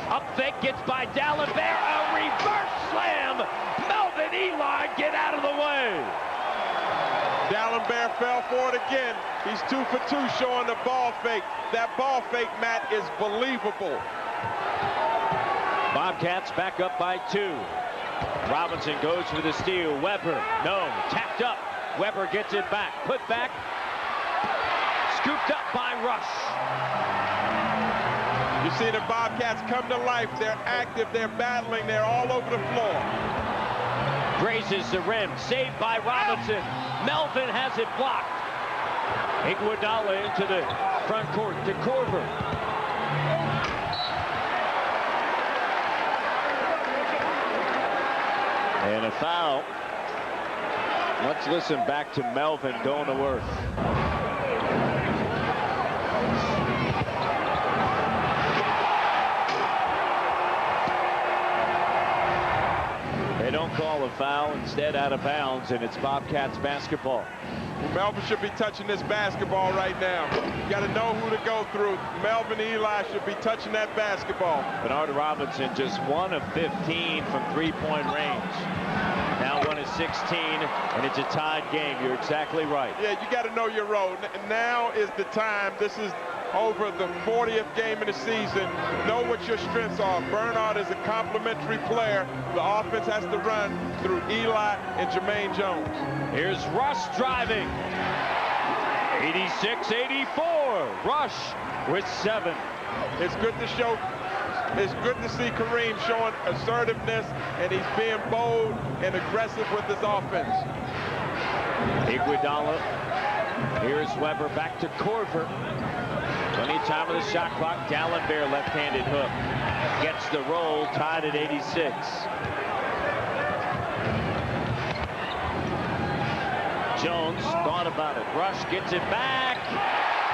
Up fake, gets by D'Alembert, a reverse slam. Melvin Ely, get out of the way. D'Alembert fell for it again. He's 2 for 2 showing the ball fake. That ball fake, Matt, is believable. Bobcats back up by 2. Robinson goes for the steal. Weber, no, tapped up. Weber gets it back. Put back. Scooped up by Rush. You see the Bobcats come to life. They're active. They're battling. They're all over the floor. Grazes the rim. Saved by Robinson. Melvin has it blocked. Iguodala into the front court to Korver. And a foul. Let's listen back to Melvin going to work. They don't call a foul, instead out of bounds, and it's Bobcats basketball. Melvin should be touching this basketball right now. You got to know who to go through. Melvin Ely should be touching that basketball. Bernard Robinson just 1 of 15 from three-point range. Now 1 of 16, and it's a tied game. You're exactly right. Yeah, you got to know your role. Now is the time. This is over the 40th game of the season. Know what your strengths are. Bernard is a complimentary player. The offense has to run through Ely and Jermaine Jones. Here's Rush driving. 86-84. Rush with 7. It's good to show. It's good to see Kareem showing assertiveness, and he's being bold and aggressive with his offense. Iguodala. Here's Weber back to Korver. Plenty of time on the shot clock. D'Alembert left-handed hook. Gets the roll, tied at 86. Jones thought about it. Rush gets it back.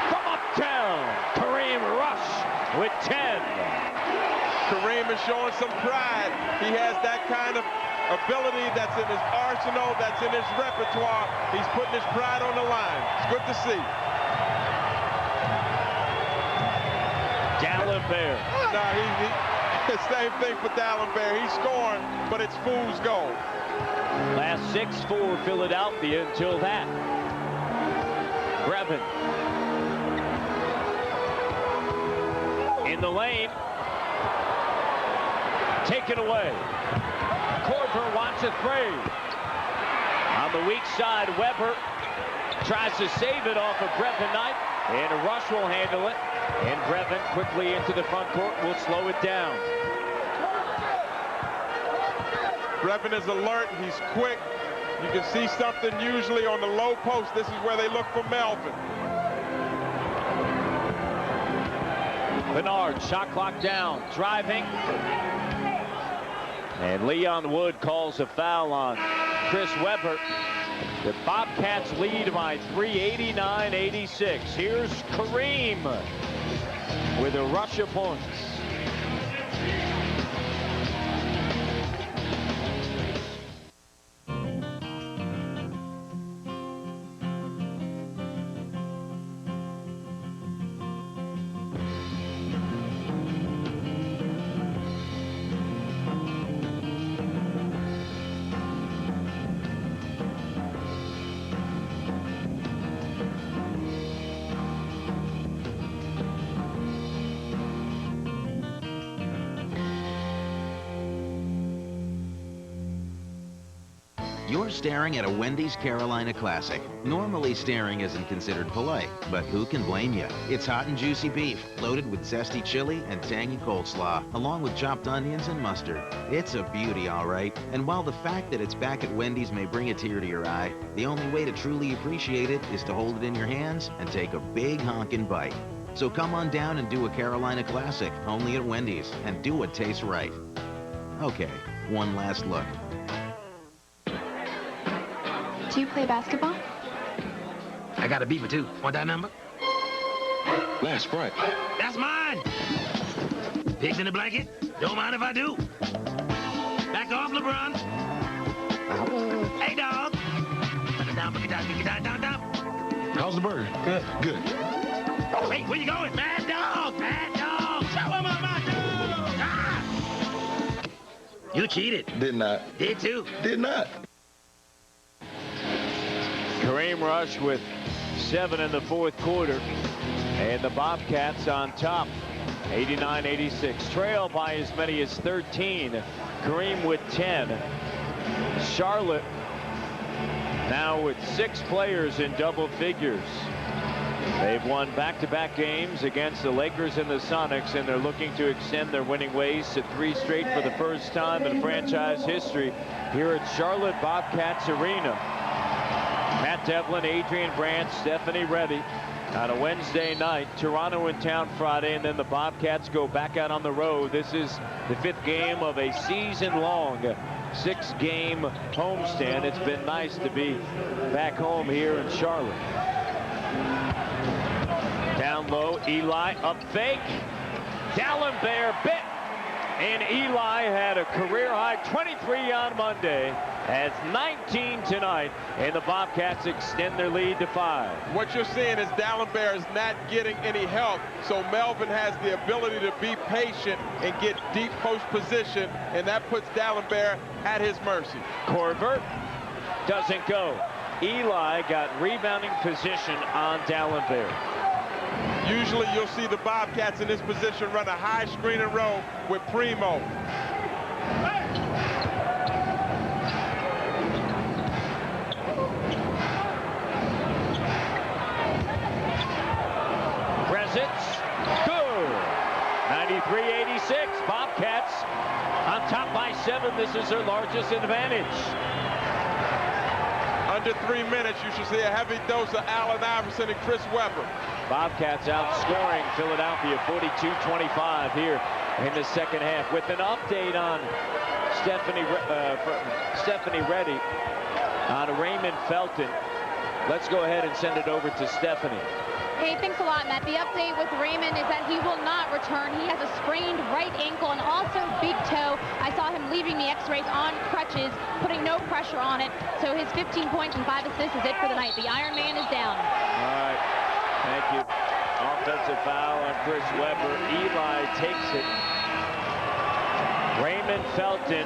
From uptown, Kareem Rush with 10. Kareem is showing some pride. He has that kind of ability that's in his arsenal, that's in his repertoire. He's putting his pride on the line. It's good to see. D'Alembert. No, the same thing for D'Alembert. He's scoring, but it's fool's goal. Last 6 for Philadelphia until that. Brevin. In the lane. Taken away. Korver wants a three. On the weak side, Weber tries to save it off of Brevin Knight, and Rush will handle it. And Brevin quickly into the front court will slow it down. Brevin is alert. He's quick. You can see something usually on the low post. This is where they look for Melvin. Bernard, shot clock down, driving. And Leon Wood calls a foul on Chris Weber. The Bobcats lead by 3, 89-86. Here's Kareem with a rush of points. You're staring at a Wendy's Carolina Classic. Normally, staring isn't considered polite, but who can blame you? It's hot and juicy beef, loaded with zesty chili and tangy coleslaw, along with chopped onions and mustard. It's a beauty, all right. And while the fact that it's back at Wendy's may bring a tear to your eye, the only way to truly appreciate it is to hold it in your hands and take a big honkin' bite. So come on down and do a Carolina Classic, only at Wendy's, and do what tastes right. Okay, one last look. Do you play basketball? I got a beaver, too. Want that number? Last Sprite. That's mine! Pigs in a blanket? Don't mind if I do. Back off, LeBron. Hey, dog. How's the burger? Good. Good. Hey, where you going? Mad dog! Mad dog! Show him up, my dog! Ah! You cheated. Did not. Did too. Did not. Kareem Rush with 7 in the fourth quarter. And the Bobcats on top, 89-86. Trail by as many as 13. Kareem with 10. Charlotte now with 6 players in double figures. They've won back-to-back games against the Lakers and the Sonics, and they're looking to extend their winning ways to 3 straight for the first time in franchise history here at Charlotte Bobcats Arena. Matt Devlin, Adrian Brandt, Stephanie Reddy on a Wednesday night. Toronto in town Friday, and then the Bobcats go back out on the road. This is the 5th game of a season-long 6-game homestand. It's been nice to be back home here in Charlotte. Down low, Ely up fake. Dallenberg bit. And Ely had a career-high 23 on Monday, has 19 tonight, and the Bobcats extend their lead to 5. What you're seeing is Dallenberg is not getting any help, so Melvin has the ability to be patient and get deep post position, and that puts Dallenberg at his mercy. Corver doesn't go. Ely got rebounding position on Dallenberg. Usually you'll see the Bobcats in this position run a high screen and roll with Primo. Presence, good. 93-86, Bobcats on top by 7. This is their largest advantage. Under 3 minutes, you should see a heavy dose of Allen Iverson and Chris Webber. Bobcats outscoring Philadelphia 42-25 here in the second half. With an update on Stephanie Reddy on Raymond Felton. Let's go ahead and send it over to Stephanie. Hey, thanks a lot, Matt. The update with Raymond is that he will not return. He has a sprained right ankle and also big toe. I saw him leaving the x-rays on crutches, putting no pressure on it. So his 15 points and 5 assists is it for the night. The Iron Man is down. All right. Thank you. Offensive foul on Chris Webber. Ely takes it. Raymond Felton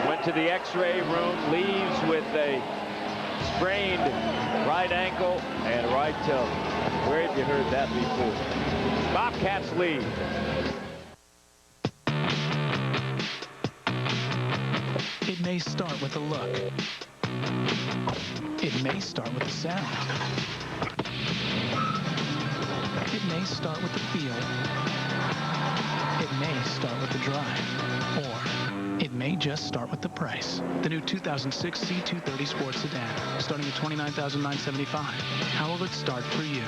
went to the x-ray room, leaves with a sprained right ankle and right toe. Where have you heard that before? Bobcats lead. It may start with a look. It may start with a sound. It may start with the feel. It may start with the drive. Or it may just start with the price. The new 2006 C230 Sport Sedan, starting at $29,975. How will it start for you?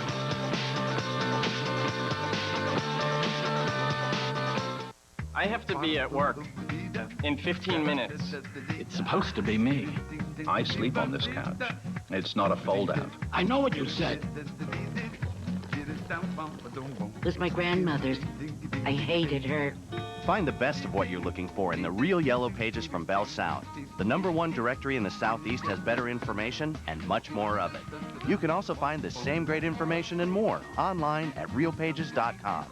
I have to be at work in 15 minutes. It's supposed to be me. I sleep on this couch. It's not a fold-out. I know what you said. It was my grandmother's. I hated her. Find the best of what you're looking for in the Real Yellow Pages from Bell South. The #1 directory in the Southeast has better information and much more of it. You can also find the same great information and more online at realpages.com.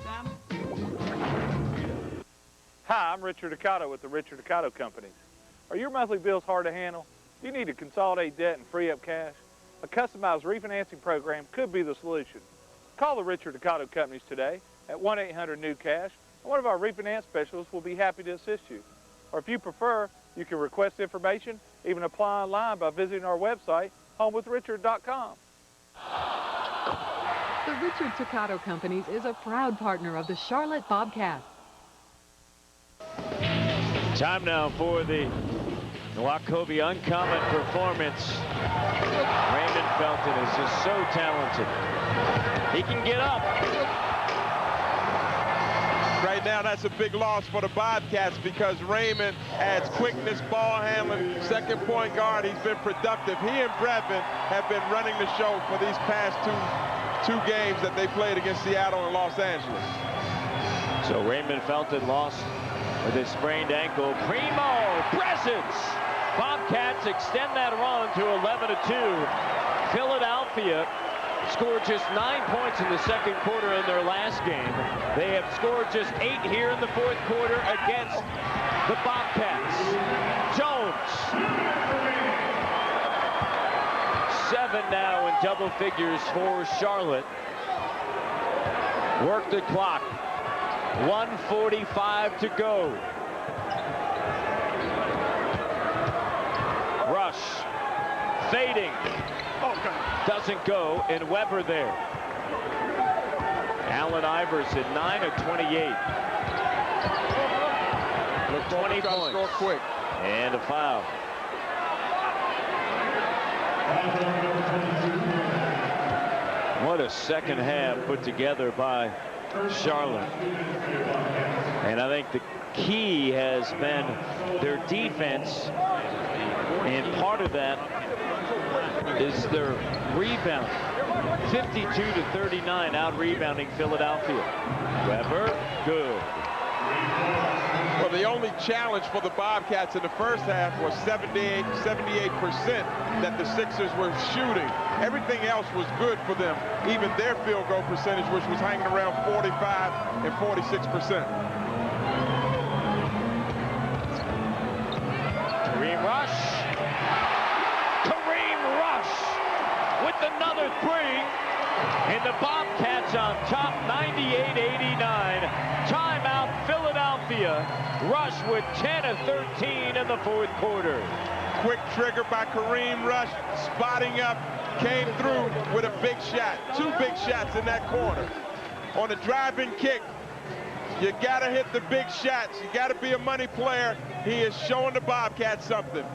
Hi, I'm Richard Ocado with the Richard Ocado Companies. Are your monthly bills hard to handle? Do you need to consolidate debt and free up cash? A customized refinancing program could be the solution. Call the Richard Ocado Companies today at 1-800-NEW-CASH, and one of our refinance specialists will be happy to assist you. Or if you prefer, you can request information Even apply online by visiting our website, homewithrichard.com. The Richard Toccato Companies is a proud partner of the Charlotte Bobcats. Time now for the Wachovia uncommon performance. Raymond Felton is just so talented. He can get up. Right now, that's a big loss for the Bobcats because Raymond adds quickness, ball handling, second point guard. He's been productive. He and Brevin have been running the show for these past two games that they played against Seattle and Los Angeles. So Raymond Felton lost with his sprained ankle. Primo presence. Bobcats extend that run to 11-2. Philadelphia scored just 9 points in the second quarter in their last game. They have scored just 8 here in the fourth quarter against the Bobcats. Jones. 7 now in double figures for Charlotte. Work the clock. 1:45 to go. Rush. Fading. Doesn't go, and Weber there. Allen Iverson, 9 of 28. With 20 points. Score quick. And a foul. What a second half put together by Charlotte. And I think the key has been their defense, and part of that is their rebound. 52-39 out rebounding Philadelphia. Weber, good. Well, the only challenge for the Bobcats in the first half was 78% that the Sixers were shooting. Everything else was good for them. Even their field goal percentage, which was hanging around 45 and 46%. Kareem Rush. Kareem Rush with another three. And the Bobcats on top, 98-89. Timeout, Philadelphia. Rush with 10 of 13 in the fourth quarter. Quick trigger by Kareem Rush, spotting up, came through with a big shot. 2 big shots in that corner. On a driving kick, you got to hit the big shots. You got to be a money player. He is showing the Bobcats something.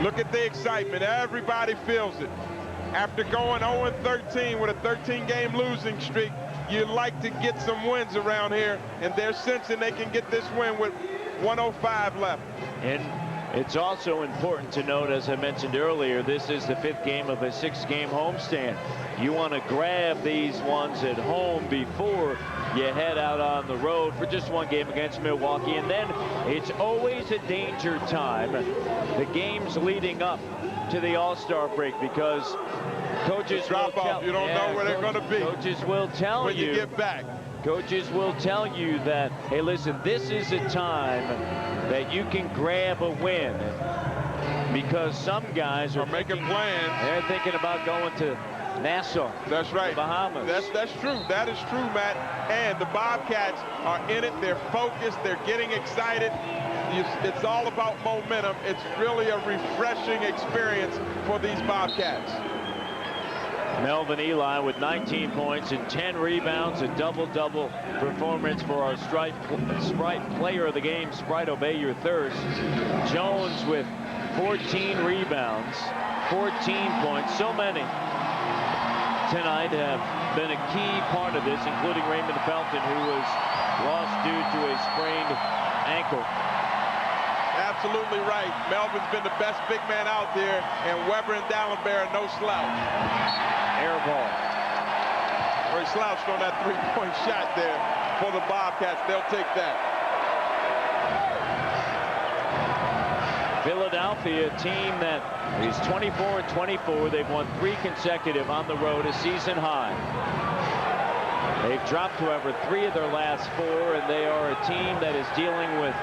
Look at the excitement. Everybody feels it. After going 0-13 with a 13-game losing streak, you like to get some wins around here, and they're sensing they can get this win with 1:05 left. And it's also important to note, as I mentioned earlier, this is the 5th game of a 6-game homestand. You want to grab these ones at home before you head out on the road for just 1 game against Milwaukee. And then it's always a danger time, the games leading up to the All-Star break, because coaches drop off. You don't know where they're going to be. Coaches will tell when you get back. Coaches will tell you that, hey, listen, this is a time that you can grab a win, because some guys are making plans. They're thinking about going to Nassau. That's right. The Bahamas. That's true. That is true, Matt. And the Bobcats are in it. They're focused. They're getting excited. It's all about momentum. It's really a refreshing experience for these Bobcats. Melvin Ely with 19 points and 10 rebounds, a double-double performance for our Sprite player of the game, Sprite Obey Your Thirst. Jones with 14 rebounds, 14 points. So many tonight have been a key part of this, including Raymond Felton, who was lost due to a sprained ankle. Absolutely right. Melvin's been the best big man out there, and Weber and Dallenberg are no slouch. Air ball. Very slouched on that 3-point shot there for the Bobcats. They'll take that. Philadelphia, a team that is 24-24. They've won 3 consecutive on the road, a season high. They've dropped, however, 3 of their last 4, and they are a team that is dealing with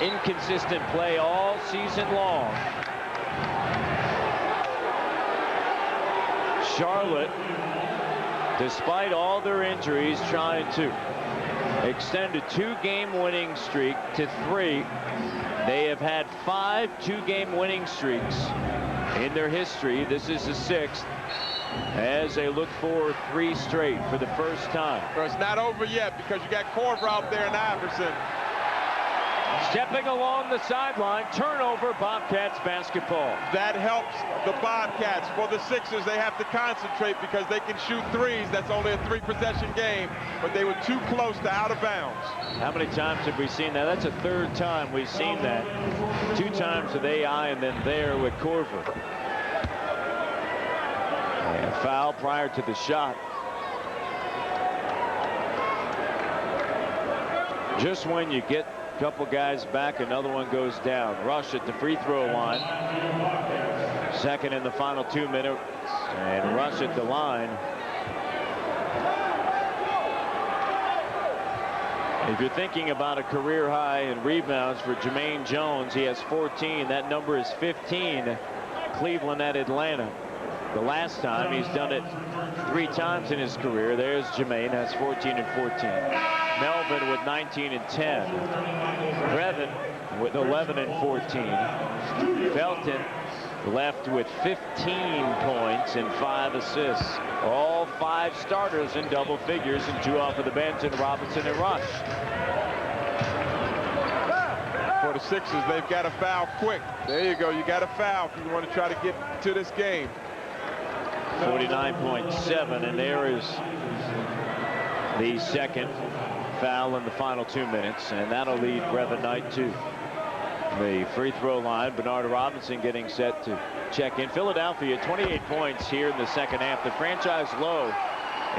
inconsistent play all season long. Charlotte despite all their injuries, trying to extend a 2-game winning streak to 3. They have had 5 2-game winning streaks in their history. This is the 6th as they look for 3 straight for the first time. Well, it's not over yet because you got Corver out there and Iverson. Stepping along the sideline, turnover, Bobcats basketball. That helps the Bobcats. For the Sixers, they have to concentrate because they can shoot threes. That's only a 3-possession game, but they were too close to out of bounds. How many times have we seen that? That's the 3rd time we've seen that. 2 times with AI and then there with Corver. And foul prior to the shot. Just when you get a couple guys back, another one goes down. Rush at the free throw line. Second in the final 2 minutes. And Rush at the line. If you're thinking about a career high in rebounds for Jermaine Jones, he has 14. That number is 15. Cleveland at Atlanta. The last time he's done it 3 times in his career. There's Jermaine, that's 14 and 14. Melvin with 19 and 10. Brevin with 11 and 14. Felton left with 15 points and 5 assists. All 5 starters in double figures and 2 off of the bench in Robinson and Rush. For the Sixers, they've got to foul quick. There you go. You got to foul if you want to try to get to this game. 49.7, and there is the second foul in the final 2 minutes, and that'll lead Brevin Knight to the free throw line. Bernard Robinson getting set to check in. Philadelphia 28 points here in the second half. The franchise low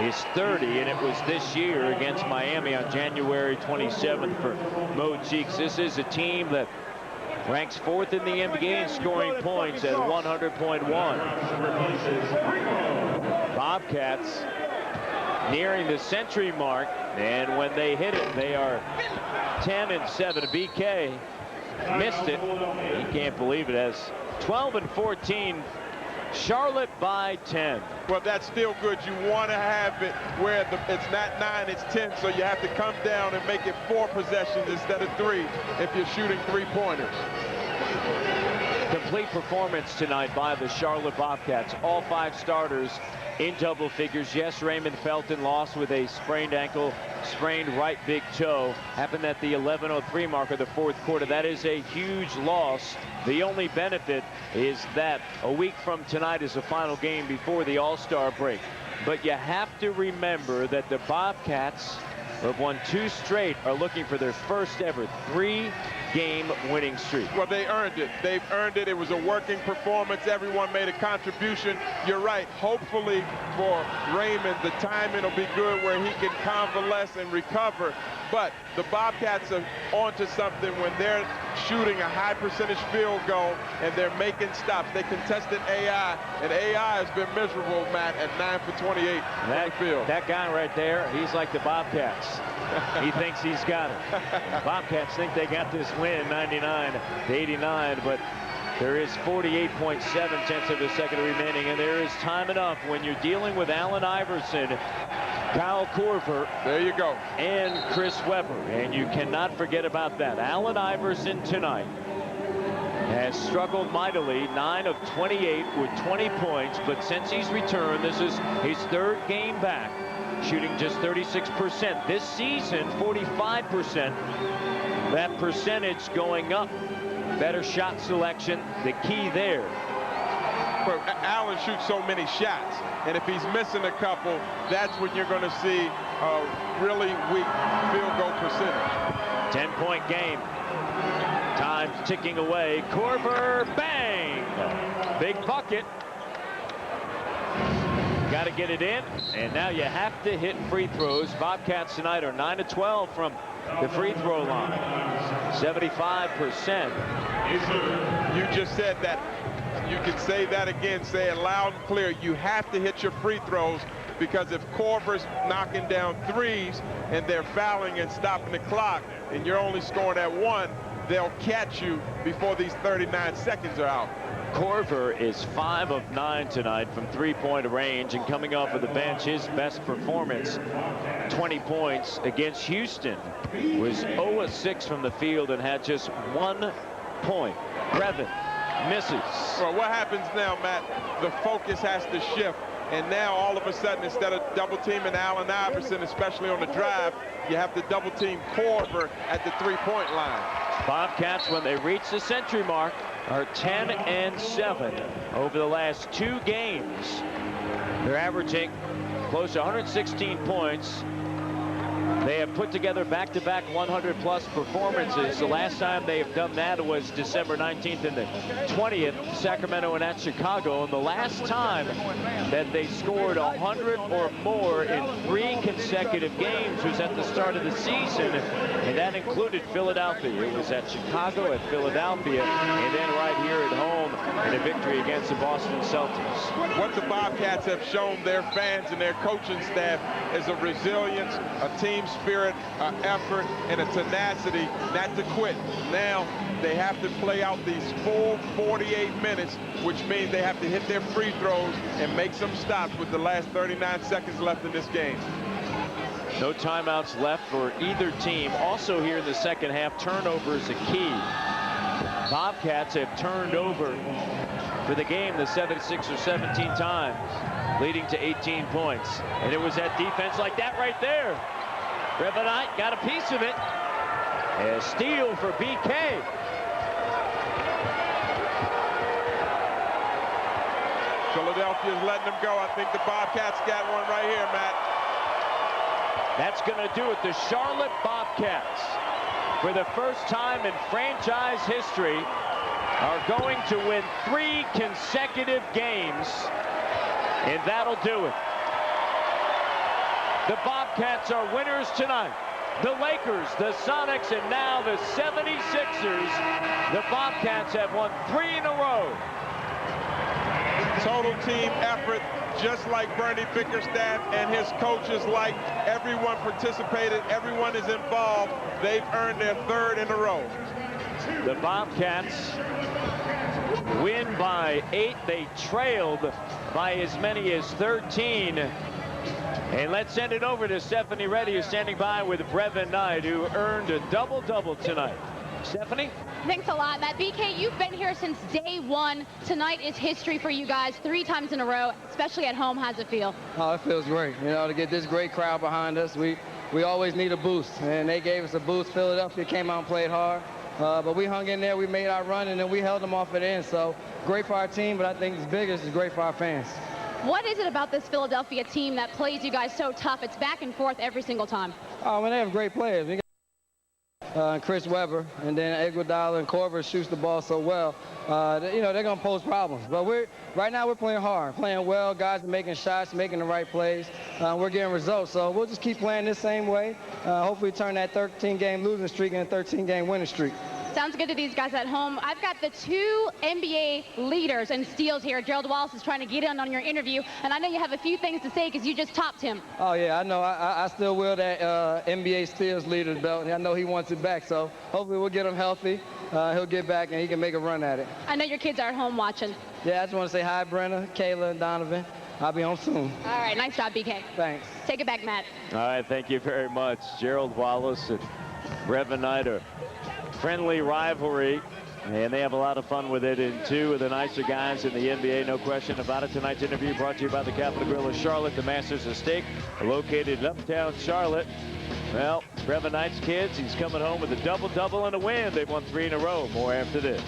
is 30, and it was this year against Miami on January 27th for Mo Cheeks. This is a team that ranks 4th in the NBA in scoring points at 100.1. Bobcats nearing the century mark, and when they hit it, they are 10 and 7. BK missed it. He can't believe it. As 12 and 14. Charlotte by 10. Well, that's still good. You want to have it where it's not 9, it's 10, so you have to come down and make it 4 possessions instead of 3 if you're shooting 3-pointers. Complete performance tonight by the Charlotte Bobcats. All 5 starters in double figures. Yes, Raymond Felton lost with a sprained ankle, sprained right big toe. Happened at the 11:03 mark of the 4th quarter. That is a huge loss. The only benefit is that a week from tonight is the final game before the All-Star break. But you have to remember that the Bobcats have won 2 straight, are looking for their first ever 3-game winning streak. Well, they earned it. They've earned it. It was a working performance. Everyone made a contribution. You're right. Hopefully for Raymond, the timing will be good where he can convalesce and recover. But the Bobcats are onto something when they're shooting a high percentage field goal and they're making stops. They contested AI, and AI has been miserable, Matt, at 9 for 28 on the field. That guy right there, he's like the Bobcats. He thinks he's got it. Bobcats think they got this win 99-89, but there is 48.7 of a second remaining, and there is time enough when you're dealing with Allen Iverson, Kyle Korver, there you go, and Chris Webber, and you cannot forget about that. Allen Iverson tonight has struggled mightily, 9 of 28 with 20 points, but since he's returned, this is his 3rd game back, shooting just 36%. This season, 45%. That percentage going up. Better shot selection, the key there. But Allen shoots so many shots, and if he's missing a couple, that's when you're going to see a really weak field goal percentage. 10-point game. Time's ticking away. Korver, bang! Big bucket. Got to get it in, and now you have to hit free throws. Bobcats tonight are 9 of 12 from the free throw line. 75%. You just said that. You can say that again. Say it loud and clear. You have to hit your free throws, because if Korver's knocking down threes and they're fouling and stopping the clock and you're only scoring at 1, they'll catch you before these 39 seconds are out. Corver is 5 of 9 tonight from three-point range, and coming off of the bench, his best performance, 20 points against Houston, was 0 of 6 from the field and had just 1 point. Brevin misses. Well, what happens now, Matt? The focus has to shift. And now, all of a sudden, instead of double-teaming Allen Iverson, especially on the drive, you have to double-team Corver at the three-point line. Bobcats, when they reach the century mark, are 10-7 over the last 2 games. They're averaging close to 116 points. They have put together back-to-back 100-plus performances. The last time they have done that was December 19th and the 20th, Sacramento and at Chicago. And the last time that they scored 100 or more in 3 consecutive games was at the start of the season, and that included Philadelphia. It was at Chicago, at Philadelphia, and then right here at home in a victory against the Boston Celtics. What the Bobcats have shown their fans and their coaching staff is a resilience, a team spirit, an effort, and a tenacity not to quit. Now they have to play out these full 48 minutes, which means they have to hit their free throws and make some stops with the last 39 seconds left in this game. No timeouts left for either team. Also here in the second half, turnover is a key. Bobcats have turned over for the game the 76ers 17 times, leading to 18 points. And it was that defense like that right there. Melvin Ely got a piece of it. A steal for BK. Philadelphia's letting them go. I think the Bobcats got one right here, Matt. That's going to do it. The Charlotte Bobcats, for the first time in franchise history, are going to win 3 consecutive games, and that'll do it. The Bobcats are winners tonight. The Lakers, the Sonics, and now the 76ers. The Bobcats have won 3 in a row. Total team effort, just like Bernie Bickerstaff and his coaches. Like, everyone participated, everyone is involved. They've earned their 3rd in a row. The Bobcats win by 8. They trailed by as many as 13. And let's send it over to Stephanie Reddy, who's standing by with Brevin Knight, who earned a double-double tonight. Stephanie? Thanks a lot, Matt. BK, you've been here since day 1. Tonight is history for you guys, 3 times in a row, especially at home. How's it feel? Oh, it feels great. You know, to get this great crowd behind us, we always need a boost, and they gave us a boost. Philadelphia came out and played hard, but we hung in there, we made our run, and then we held them off at the end. So great for our team, but I think it's biggest is great for our fans. What is it about this Philadelphia team that plays you guys so tough? It's back and forth every single time. Oh, well, they have great players. We got Chris Webber, and then Iguodala and Corver shoots the ball so well. You know, they're going to pose problems. But right now we're playing hard, playing well. Guys are making shots, making the right plays. We're getting results. So we'll just keep playing this same way. Hopefully turn that 13-game losing streak into a 13-game winning streak. Sounds good to these guys at home. I've got the 2 NBA leaders in steals here. Gerald Wallace is trying to get in on your interview, and I know you have a few things to say because you just topped him. Oh, yeah, I know. I still will that NBA steals leaders belt, and I know he wants it back, so hopefully we'll get him healthy. He'll get back, and he can make a run at it. I know your kids are at home watching. Yeah, I just want to say hi, Brenna, Kayla, and Donovan. I'll be home soon. All right, nice job, BK. Thanks. Take it back, Matt. All right, thank you very much. Gerald Wallace and Brevin Knight, a friendly rivalry, and they have a lot of fun with it. And 2 of the nicer guys in the NBA, no question about it. Tonight's interview brought to you by the Capitol Grill of Charlotte, the Masters of Steak, located in uptown Charlotte. Well, Brevin Knight's kids, he's coming home with a double-double and a win. They've won 3 in a row. More after this.